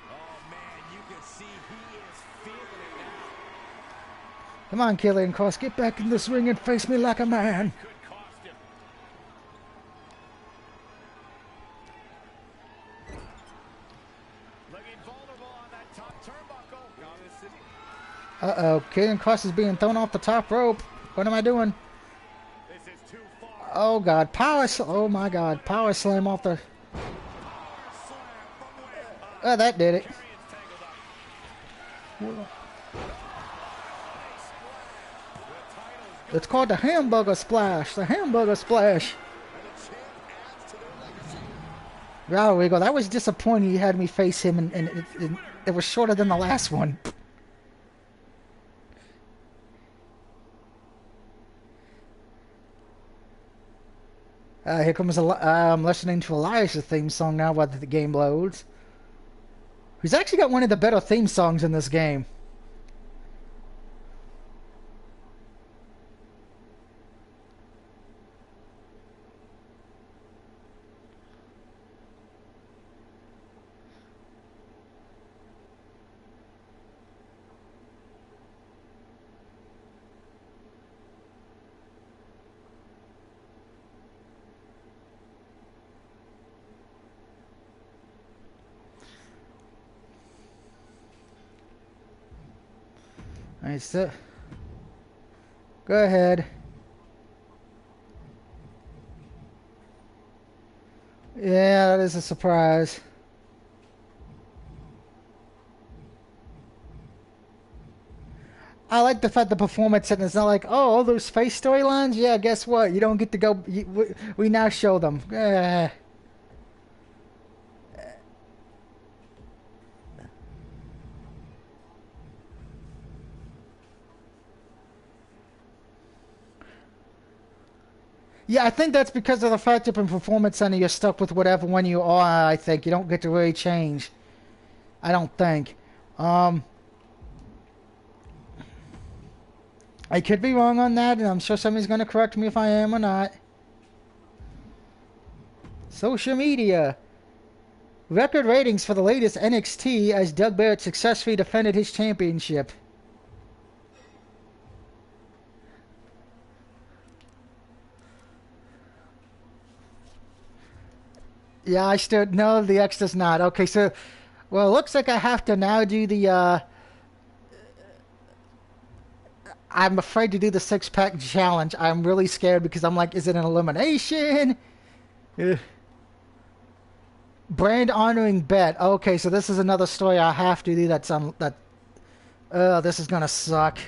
Oh man, you can see he is feeling it now. Come on, Killian Cross, get back in this ring and face me like a man. Could cost him. Looking vulnerable on that top turnbuckle. Uh-oh, Killian Cross is being thrown off the top rope. What am I doing? This is too far. Oh, God. Oh, my God. Power slam off the... Oh, that did it. It's called the hamburger splash. The hamburger splash. Wow, Regal, that was disappointing. You had me face him, and it was shorter than the last one. Here comes I'm listening to Elias' theme song now while the game loads. He's actually got one of the better theme songs in this game. Alright, so Go ahead. Yeah, that is a surprise. I like the fact the performance and it's not like, oh, all those face storylines? Yeah, guess what? You don't get to go. We now show them. Yeah, I think that's because of the fact you're in Performance Center, you're stuck with whatever one you are, I think. You don't get to really change. I don't think. I could be wrong on that, and I'm sure somebody's going to correct me if I am or not. Social media. Record ratings for the latest NXT as Doug Barrett successfully defended his championship. Yeah, I still... No, the X does not. Okay, so... Well, it looks like I have to now do the, I'm afraid to do the six-pack challenge. I'm really scared because I'm like, is it an elimination? Brand honoring bet. Okay, so this is another story I have to do that's on... this is gonna suck.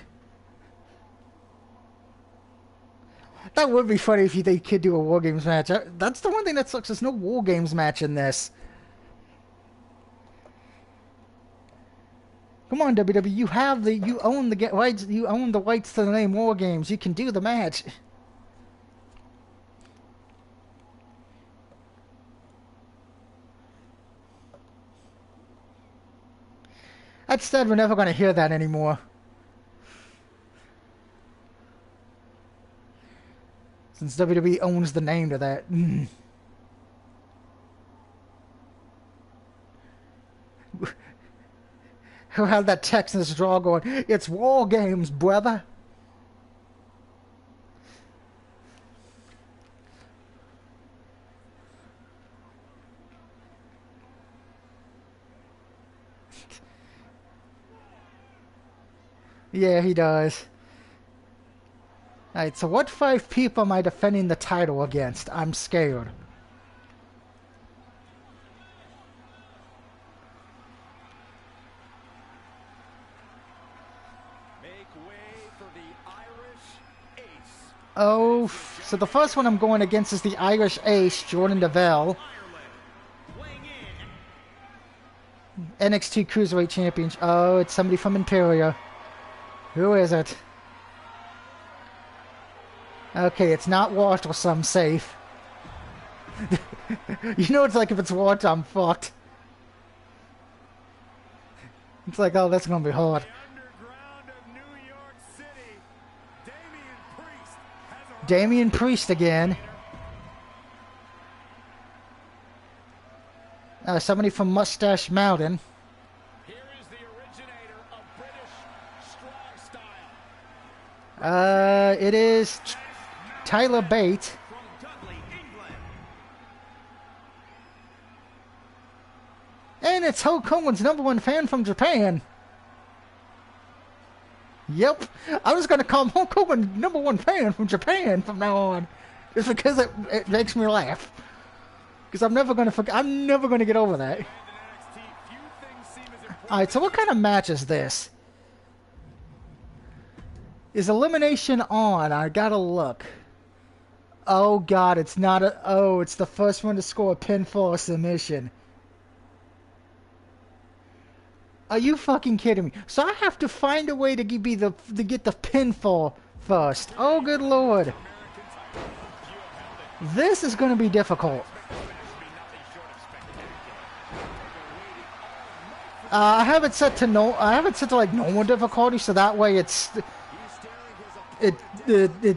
That would be funny if they could do a War Games match. That's the one thing that sucks. There's no War Games match in this. Come on, WWE. You own the rights. You own the rights to the name War Games. You can do the match. Instead, we're never going to hear that anymore. Since WWE owns the name to that. Who had that Texas draw going, it's War Games, brother. Yeah, he does. Alright, so what 5 people am I defending the title against? I'm scared. Oh, so the first one I'm going against is the Irish Ace, Jordan Deville. NXT Cruiserweight Champion. Oh, it's somebody from Imperial. Who is it? Okay, it's not Watt or some safe. You know it's like if it's Watt, I'm fucked. It's like, oh, that's gonna be hard. Damien Priest again. Somebody from Mustache Mountain. Here is the originator of British strong style. It is Tyler Bate. From Dudley, England. And it's Hulk Hogan's #1 fan from Japan. Yep, I was gonna call him Hulk Hogan #1 fan from Japan from now on, just because it makes me laugh. Because I'm never gonna get over that. All right, so what kind of match is this? Is elimination on? I gotta look. Oh God, it's not a. Oh, it's the first one to score a pinfall or submission. Are you fucking kidding me? So I have to find a way to get the pinfall first. Oh, good lord. This is going to be difficult. I have it set to like normal difficulty, so that way it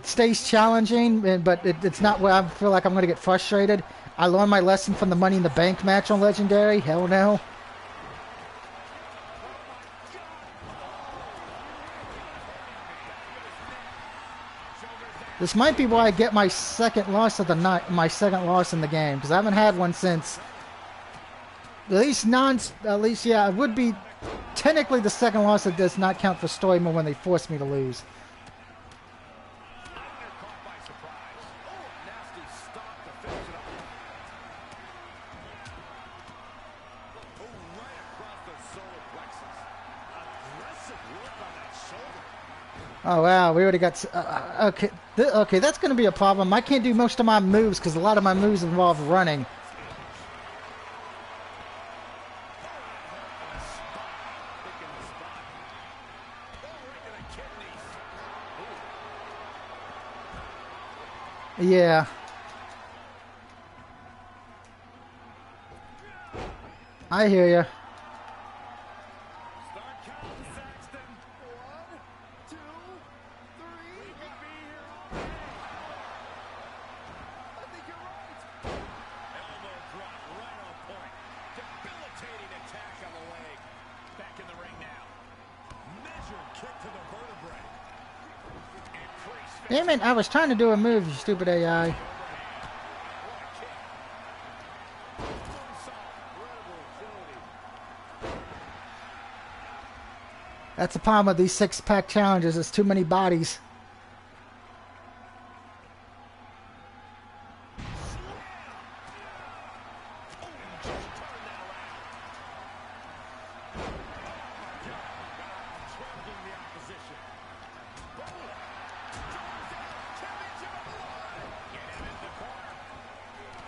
stays challenging, but it's not where I feel like I'm going to get frustrated. I learned my lesson from the Money in the Bank match on Legendary. Hell no. This might be why I get my second loss of the night, my second loss in the game, because I haven't had one since. At least, yeah, it would be technically the second loss that does not count for story mode when they force me to lose. Oh wow, we already got. Okay, okay, that's going to be a problem. I can't do most of my moves because a lot of my moves involve running. Yeah. I hear you. Start counting, Saxton. 1, 2, 3. We could be here all day. I think you're right. Elbow drop right on point. Debilitating attack on the leg. Back in the ring now. Measured kick to the vertebrae. And Priest. Damn it! I was trying to do a move, you stupid AI. That's the problem with these six-pack challenges. It's too many bodies.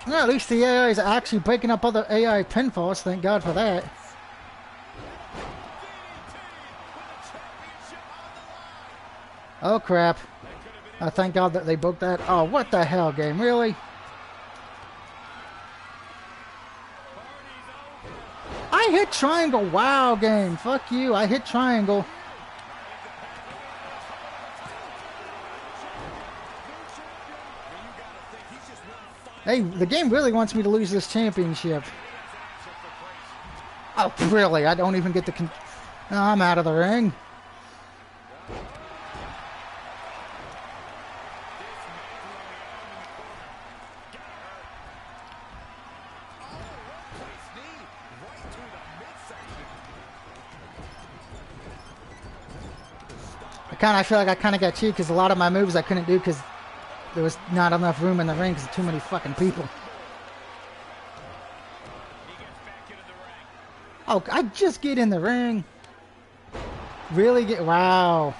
Well, at least the AI is actually breaking up other AI pinfalls. Thank God for that. Oh crap. Thank God that they broke that. Oh, what the hell, game? Really? I hit triangle. Wow, game. Fuck you. I hit triangle. Hey, the game really wants me to lose this championship. Oh, really? I don't even get the... No, I'm out of the ring. I feel like I kind of got cheated because a lot of my moves I couldn't do because there was not enough room in the ring because of too many fucking people. Oh, I just get in the ring. Really get... Wow.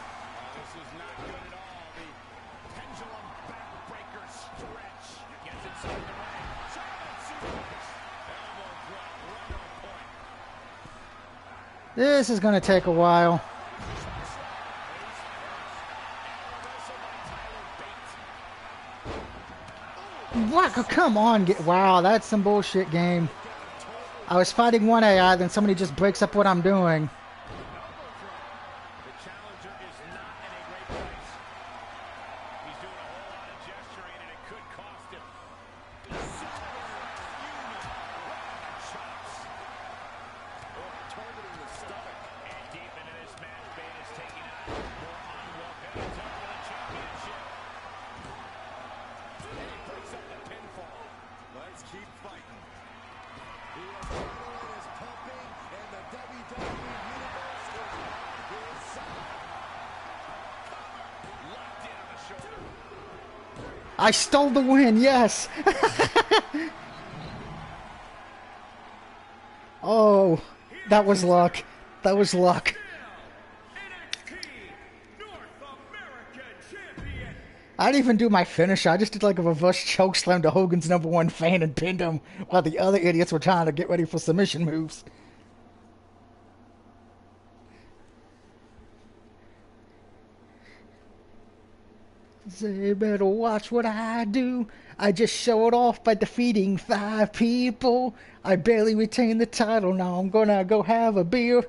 This is going to take a while. What? Come on. Wow, that's some bullshit game. I was fighting one AI, then somebody just breaks up what I'm doing. The challenger is not in a great place. He's doing a whole lot of gesturing, and it could cost him. Chops. Targeting the stomach. And deep into this match, Bane is taking out more unwelcome heads up for the championship. And he breaks up the pinfall. Let's keep fighting. The adrenaline is pumping, and the WWE Universe is on his side. Locked in on the shoulder. I stole the win, yes. Oh, that was luck. That was luck. NXT North American Champion. I didn't even do my finisher. I just did like a reverse chokeslam to Hogan's #1 fan and pinned him while the other idiots were trying to get ready for submission moves. They better watch what I do. I just showed off by defeating 5 people. I barely retained the title. Now I'm gonna go have a beer.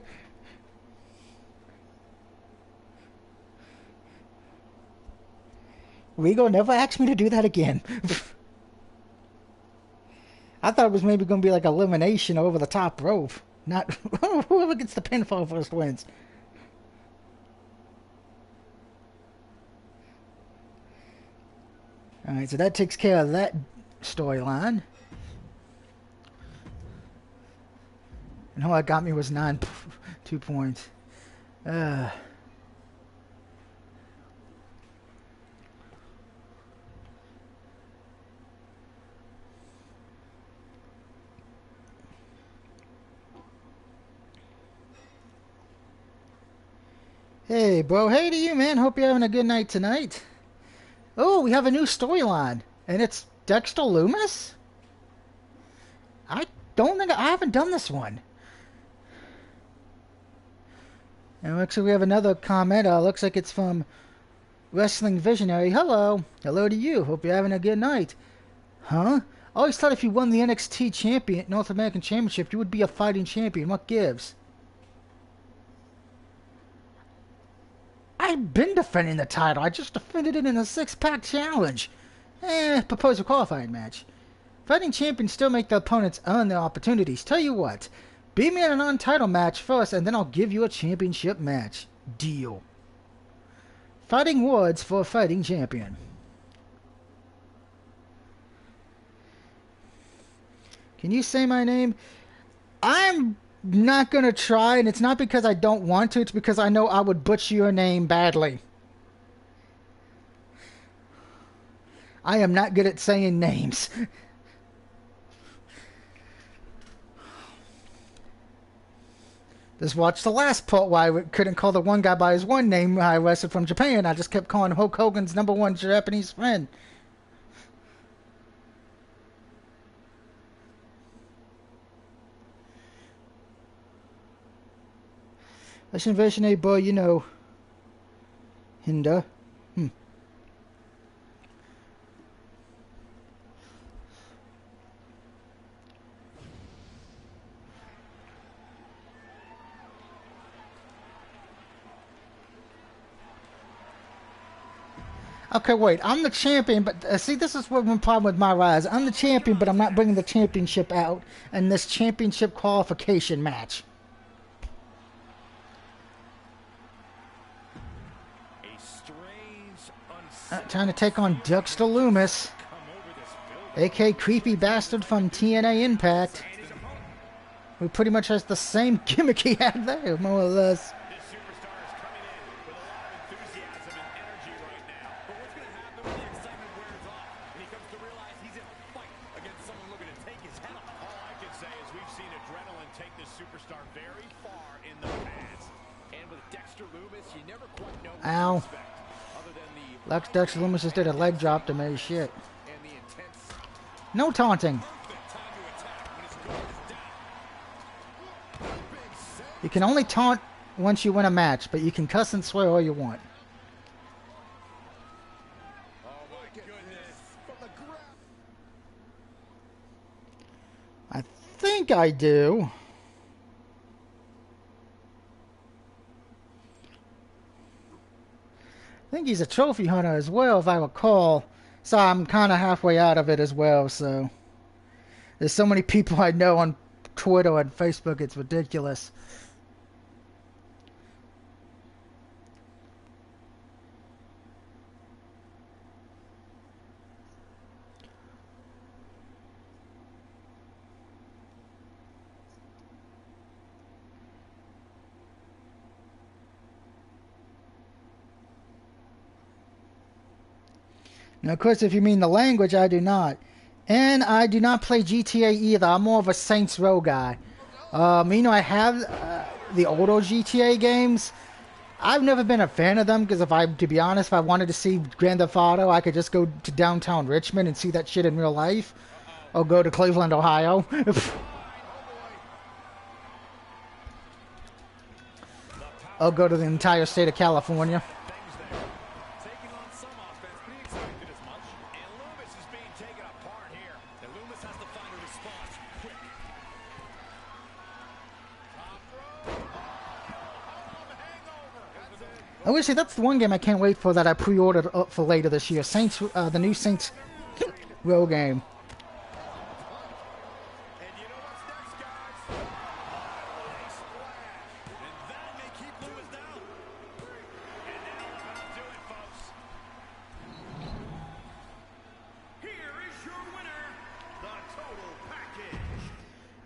Rigo never asked me to do that again. I thought it was maybe going to be like elimination over the top rope. Not whoever gets the pinfall first wins. Alright, so that takes care of that storyline. And all that got me was 2 points. Hey, bro. Hey to you, man. Hope you're having a good night tonight. Oh, we have a new storyline, and it's Dexter Loomis? I don't think I haven't done this one. And actually, we have another comment. Looks like it's from Wrestling Visionary. Hello. Hello to you. Hope you're having a good night. Huh? I always thought if you won the NXT champion, North American Championship, you would be a fighting champion. What gives? I've been defending the title. I just defended it in a six-pack challenge. Proposed qualifying match. Fighting champions still make the opponents earn their opportunities. Tell you what, beat me in an untitled match first, and then I'll give you a championship match. Deal. Fighting words for a fighting champion. Can you say my name? I'm not going to try, and it's not because I don't want to. It's because I know I would butcher your name badly. I am not good at saying names. Just watch the last part why I couldn't call the one guy by his one name I wrestled from Japan. I just kept calling Hulk Hogan's #1 Japanese friend. That's invasion A boy, you know. Hinda. Okay, wait. I'm the champion, but see, this is one problem with my rise. I'm the champion, but I'm not bringing the championship out in this championship qualification match. Trying to take on Dexter Loomis, a.k.a. Creepy Bastard from TNA Impact, who pretty much has the same gimmick he had there, more or less. Ow. Dexter Loomis just did a leg drop to me. Shit. No taunting. You can only taunt once you win a match, but you can cuss and swear all you want. I think I do. I think he's a trophy hunter as well, if I recall. So I'm kind of halfway out of it as well, so. There's so many people I know on Twitter and Facebook, it's ridiculous. Now, of course, if you mean the language, I do not. And I do not play GTA either. I'm more of a Saints Row guy. I have the older GTA games. I've never been a fan of them because to be honest, if I wanted to see Grand Theft Auto, I could just go to downtown Richmond and see that shit in real life. Or go to Cleveland, Ohio. Or go to the entire state of California. I would say that's the one game I can't wait for that I pre-ordered up for later this year. The new Saints Row game.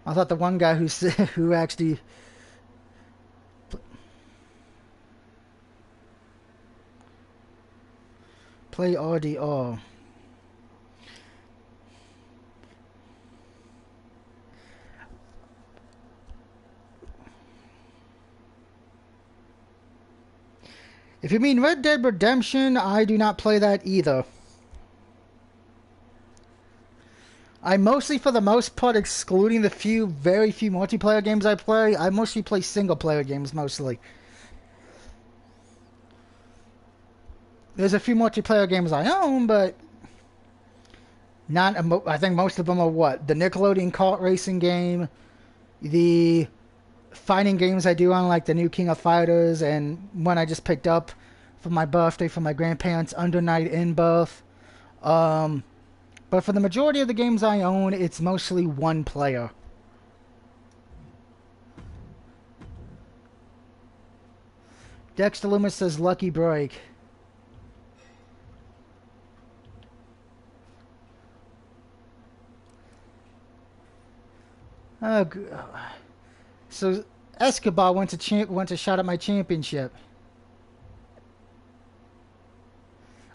I thought the one guy who actually play RDR. If you mean Red Dead Redemption, I do not play that either. I mostly, for the most part, excluding the very few multiplayer games I play, I mostly play single player games mostly. There's a few multiplayer games I own, but not. I think most of them are what? The Nickelodeon kart racing game, the fighting games I do on, like the new King of Fighters, and one I just picked up for my birthday from my grandparents, Under Night in Birth. But for the majority of the games I own, it's mostly one player. Dexter Loomis says lucky break. So Escobar went to shot at my championship.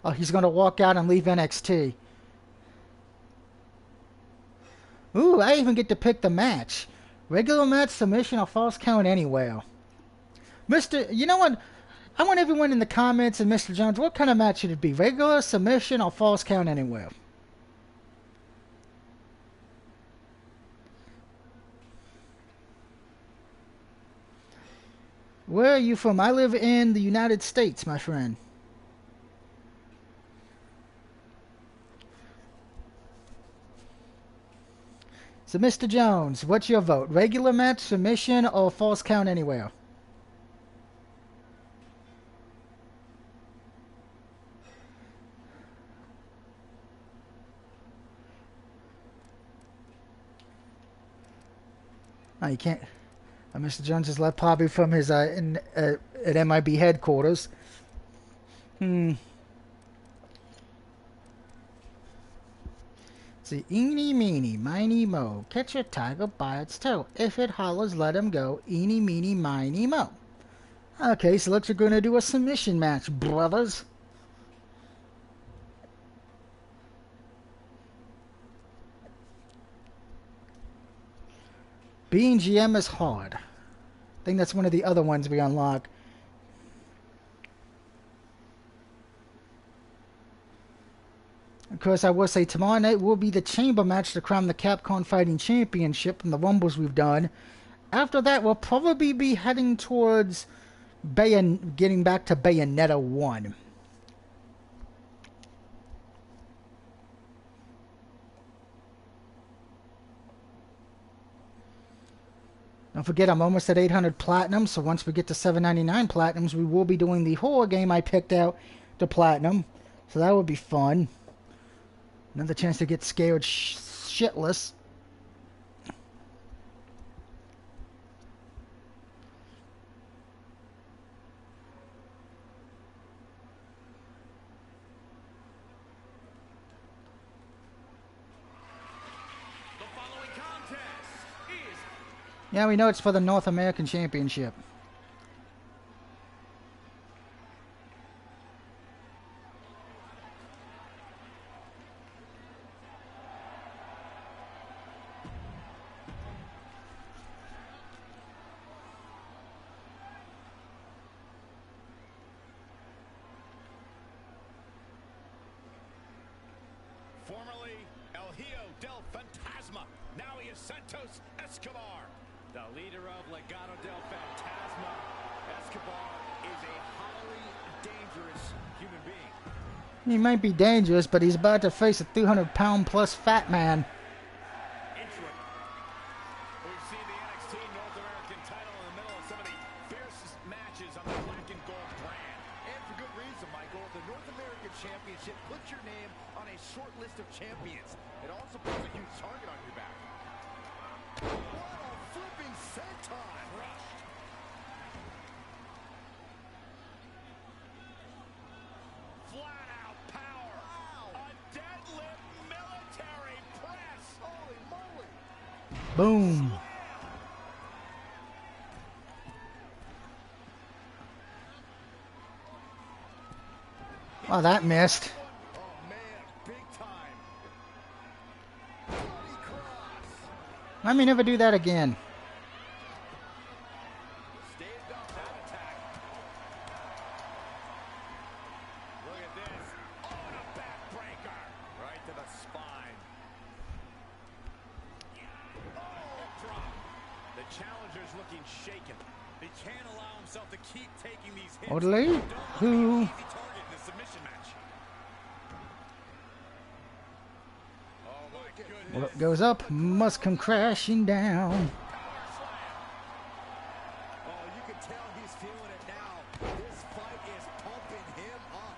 Oh, he's going to walk out and leave NXT. Ooh, I even get to pick the match. Regular match, submission, or false count anywhere. You know what? I want everyone in the comments, and Mr. Jones, what kind of match should it be? Regular, submission, or false count anywhere? Where are you from? I live in the United States, my friend. So, Mr. Jones, what's your vote? Regular match, submission, or false count anywhere? Oh, you can't. Mr. Jones has left probably from his at MIB headquarters. See, eeny, meeny, miny, mo. Catch a tiger by its toe. If it hollers, let him go. Eeny, meeny, miny, mo. Okay, so looks like we're going to do a submission match, brothers. Being GM is hard. I think that's one of the other ones we unlock. Of course, I will say tomorrow night will be the chamber match to crown the Capcom Fighting Championship from the Rumbles we've done. After that, we'll probably be heading towards getting back to Bayonetta 1. Don't forget, I'm almost at 800 platinum, so once we get to 799 platinums, we will be doing the horror game I picked out to platinum. So that would be fun. Another chance to get scared shitless. Yeah, we know it's for the North American Championship. Formerly El Hijo del Fantasma, now he is Santos Escobar. The leader of Legado del Fantasma, Escobar is a highly dangerous human being. He might be dangerous, but he's about to face a 300-pound plus fat man. We've seen the NXT North American title in the middle of some of the fiercest matches on the black and gold brand. And for good reason, Michael. The North American Championship puts your name on a short list of champions. It also puts a huge target on your back. What a flipping senton! Flat out power. Wow. A deadlift military press. Holy moly! Boom. Oh, that missed. Oh man, big time. Bloody cross. Let me never do that again. Staved off that attack. looking shaken. He can't allow himself to keep taking these hits. Orderly, Don't who? let him be an easy target in this submission match. Oh my goodness. What goes up must come crashing down. Oh, you can tell he's feeling it now. This fight is pumping him up.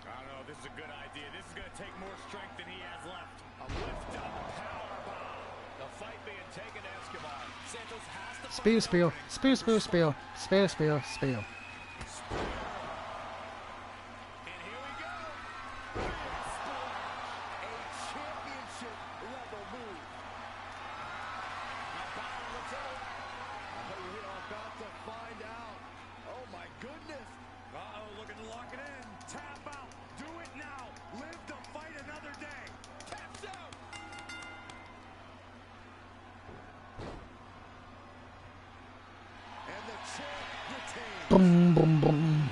I don't know, this is a good idea. This is going to take more strength than he has left. A lift up, power bomb. The fight being taken to Escobar. Santos has to Spiel, spiel, spiel, spiel, spiel, spiel, spiel, spiel. And here we go. A championship level move. Now Bauer looks at it. We are about to find out. Oh my goodness. Uh-oh, looking to lock it in. Tap out. Do it now. Live to fight another day. Taps out. And the champ retains. Boom, boom, boom.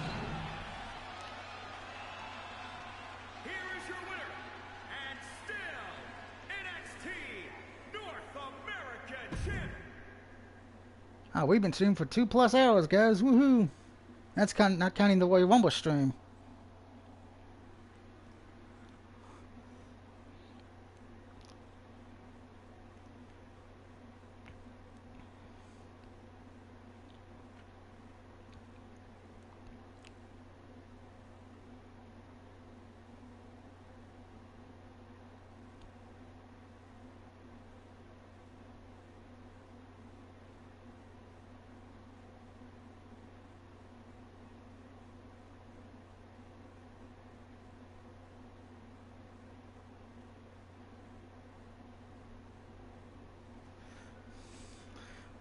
Here is your winner, and still NXT North American champion. Ah, we've been streaming for 2+ hours, guys. Woohoo! That's not counting the Royal Rumble stream.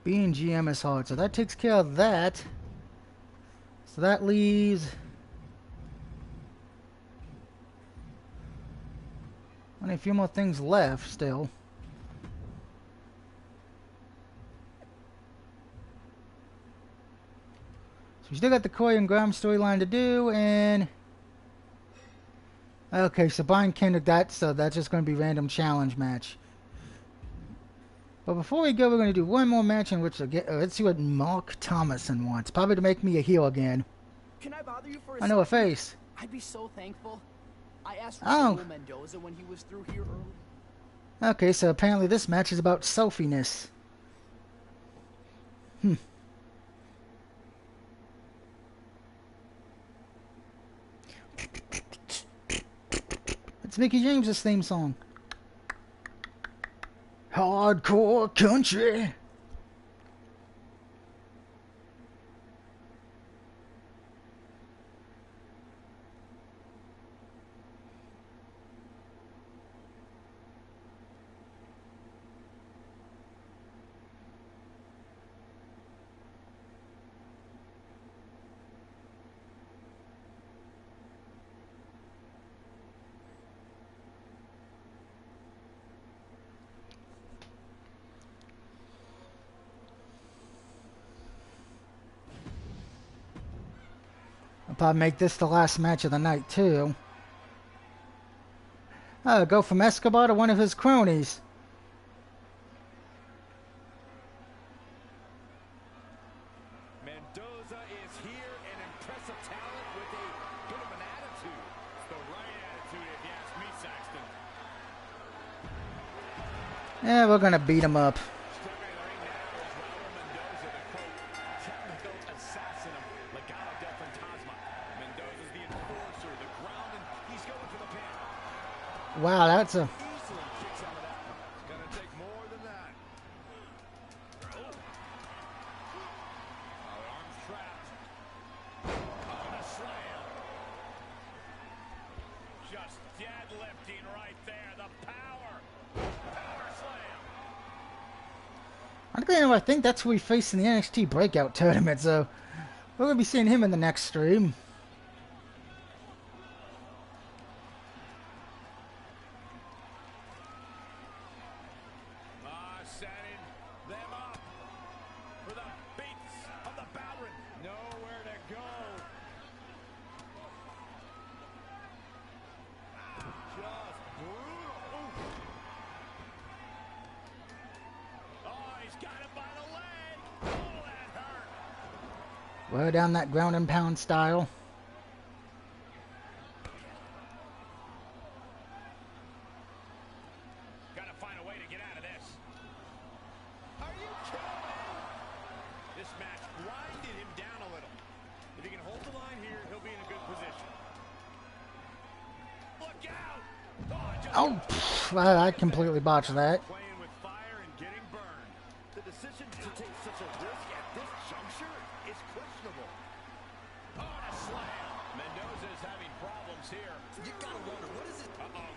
Being GM is hard, so that takes care of that. So that leaves only a few more things left still. So we still got the Corey and Grimes storyline to do, and okay, so Brian Kendrick, so that's just going to be random challenge match. But before we go, we're going to do one more match in which let's see what Mark Thomason wants. Probably to make me a heel again. Can I bother you for a I know a second? face. I'd be so thankful. I asked Oh. Raul Mendoza when he was through here early. Okay, so apparently this match is about selfiness. It's Mickey James' theme song. Hardcore country. I'll probably make this the last match of the night, too. Go from Escobar to one of his cronies. Mendoza is here, an impressive talent with a bit of an attitude. It's the right attitude, if you ask me, Saxton. Yeah, we're gonna beat him up. Stepping in the ring now is Raul Mendoza, the quote, technical assassin of Legado del Fantasma. Mendoza's the enforcer, the ground, and he's going for the pin. Wow, that's a... Easily kicks out of that one. It's gonna take more than that. Oh. The arm's trapped. Oh, the slam. Just deadlifting right there. The power. Power slam. I think that's who we faced in the NXT Breakout Tournament, so we're gonna be seeing him in the next stream. Setting them up for the beats of the Battering. Nowhere to go. Just brutal. Oof. Wear down that ground and pound style. Gotta find a way to get out of this. Are you kidding me? This match grinded him down a little. If he can hold the line here, he'll be in a good position. Look out! Oh, I completely botched that. Playing with fire and getting burned. The decision to take such a risk at this juncture is questionable. Oh, and a slam. Mendoza is having problems here. You gotta wonder, what is it? Uh-oh.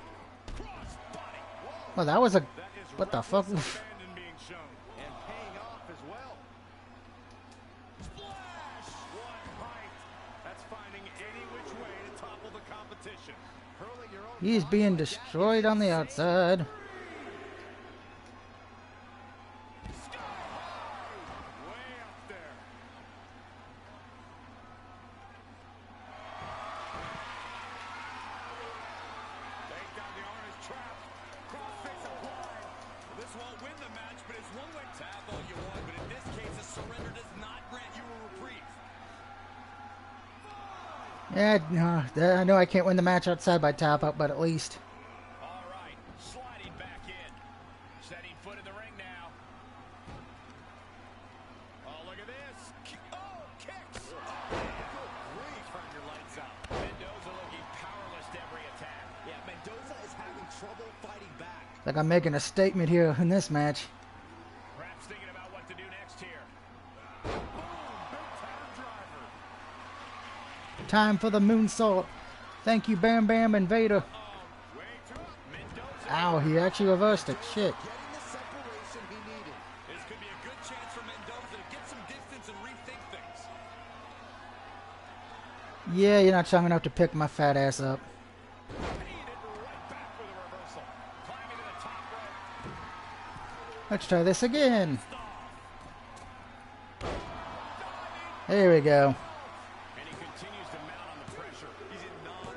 Cross body. Whoa. Well, that was a... That is What the fuck? reckless abandon being shown. And paying off as well. Splash! What height. That's finding any which way to topple the competition. Hurling your own He's body being like that destroyed is on the insane. outside. Sky high. Way up there. Take down the arm is trapped. Crossface applied. This won't win the match, but it's one way. Tap all you want, but in this case, a surrender does not grant you a reprieve. Yeah, no, I know I can't win the match outside by tap up, but at least... All right, sliding back in. Setting foot in the ring now. Oh, look at this. Oh, kicks. Oh, good grief. Turn your lights out. Mendoza looking powerless to every attack. Yeah, Mendoza is having trouble fighting back. Like I'm making a statement here in this match. Perhaps thinking about what to do next here. Boom, big time driver. Time for the moonsault. Thank you, Bam Bam and Vader. Oh, way too up. Mendoza. Ow, he actually reversed it. Shit. Getting the separation he needed. This could be a good chance for Mendoza to get some distance and rethink things. Yeah, you're not strong enough to pick my fat ass up. Paid it right back with a reversal. Climbing to the top rope. Let's try this again. There we go. And he continues to mount on the pressure. He's in non.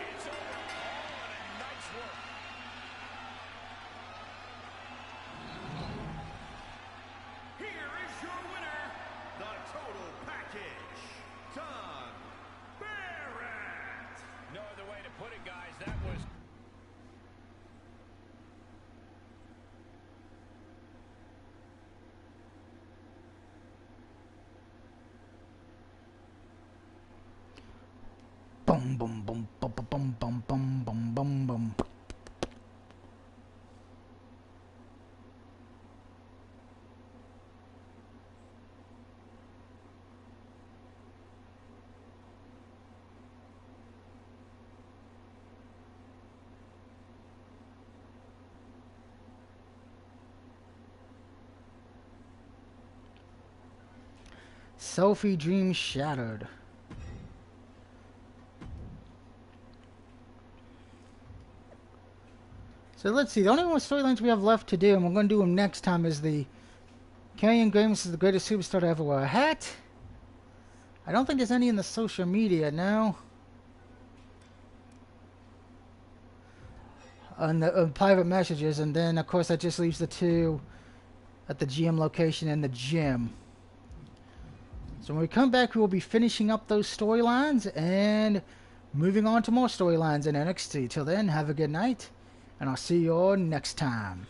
It's over. Oh, and a nice work. Here is your winner, the Total Package, Don Barrett. No other way to put it, guys. That was... Boom, boom, boom, boom, boom, boom, boom, boom, boom, boom. Sophie dream shattered. So let's see. The only more storylines we have left to do, and we're going to do them next time, is the Karrion Graves is the greatest superstar to ever wear a hat. I don't think there's any in the social media now. On the private messages, and then of course that just leaves the two at the GM location and the gym. So when we come back, we will be finishing up those storylines and moving on to more storylines in NXT. Till then, have a good night, and I'll see you all next time.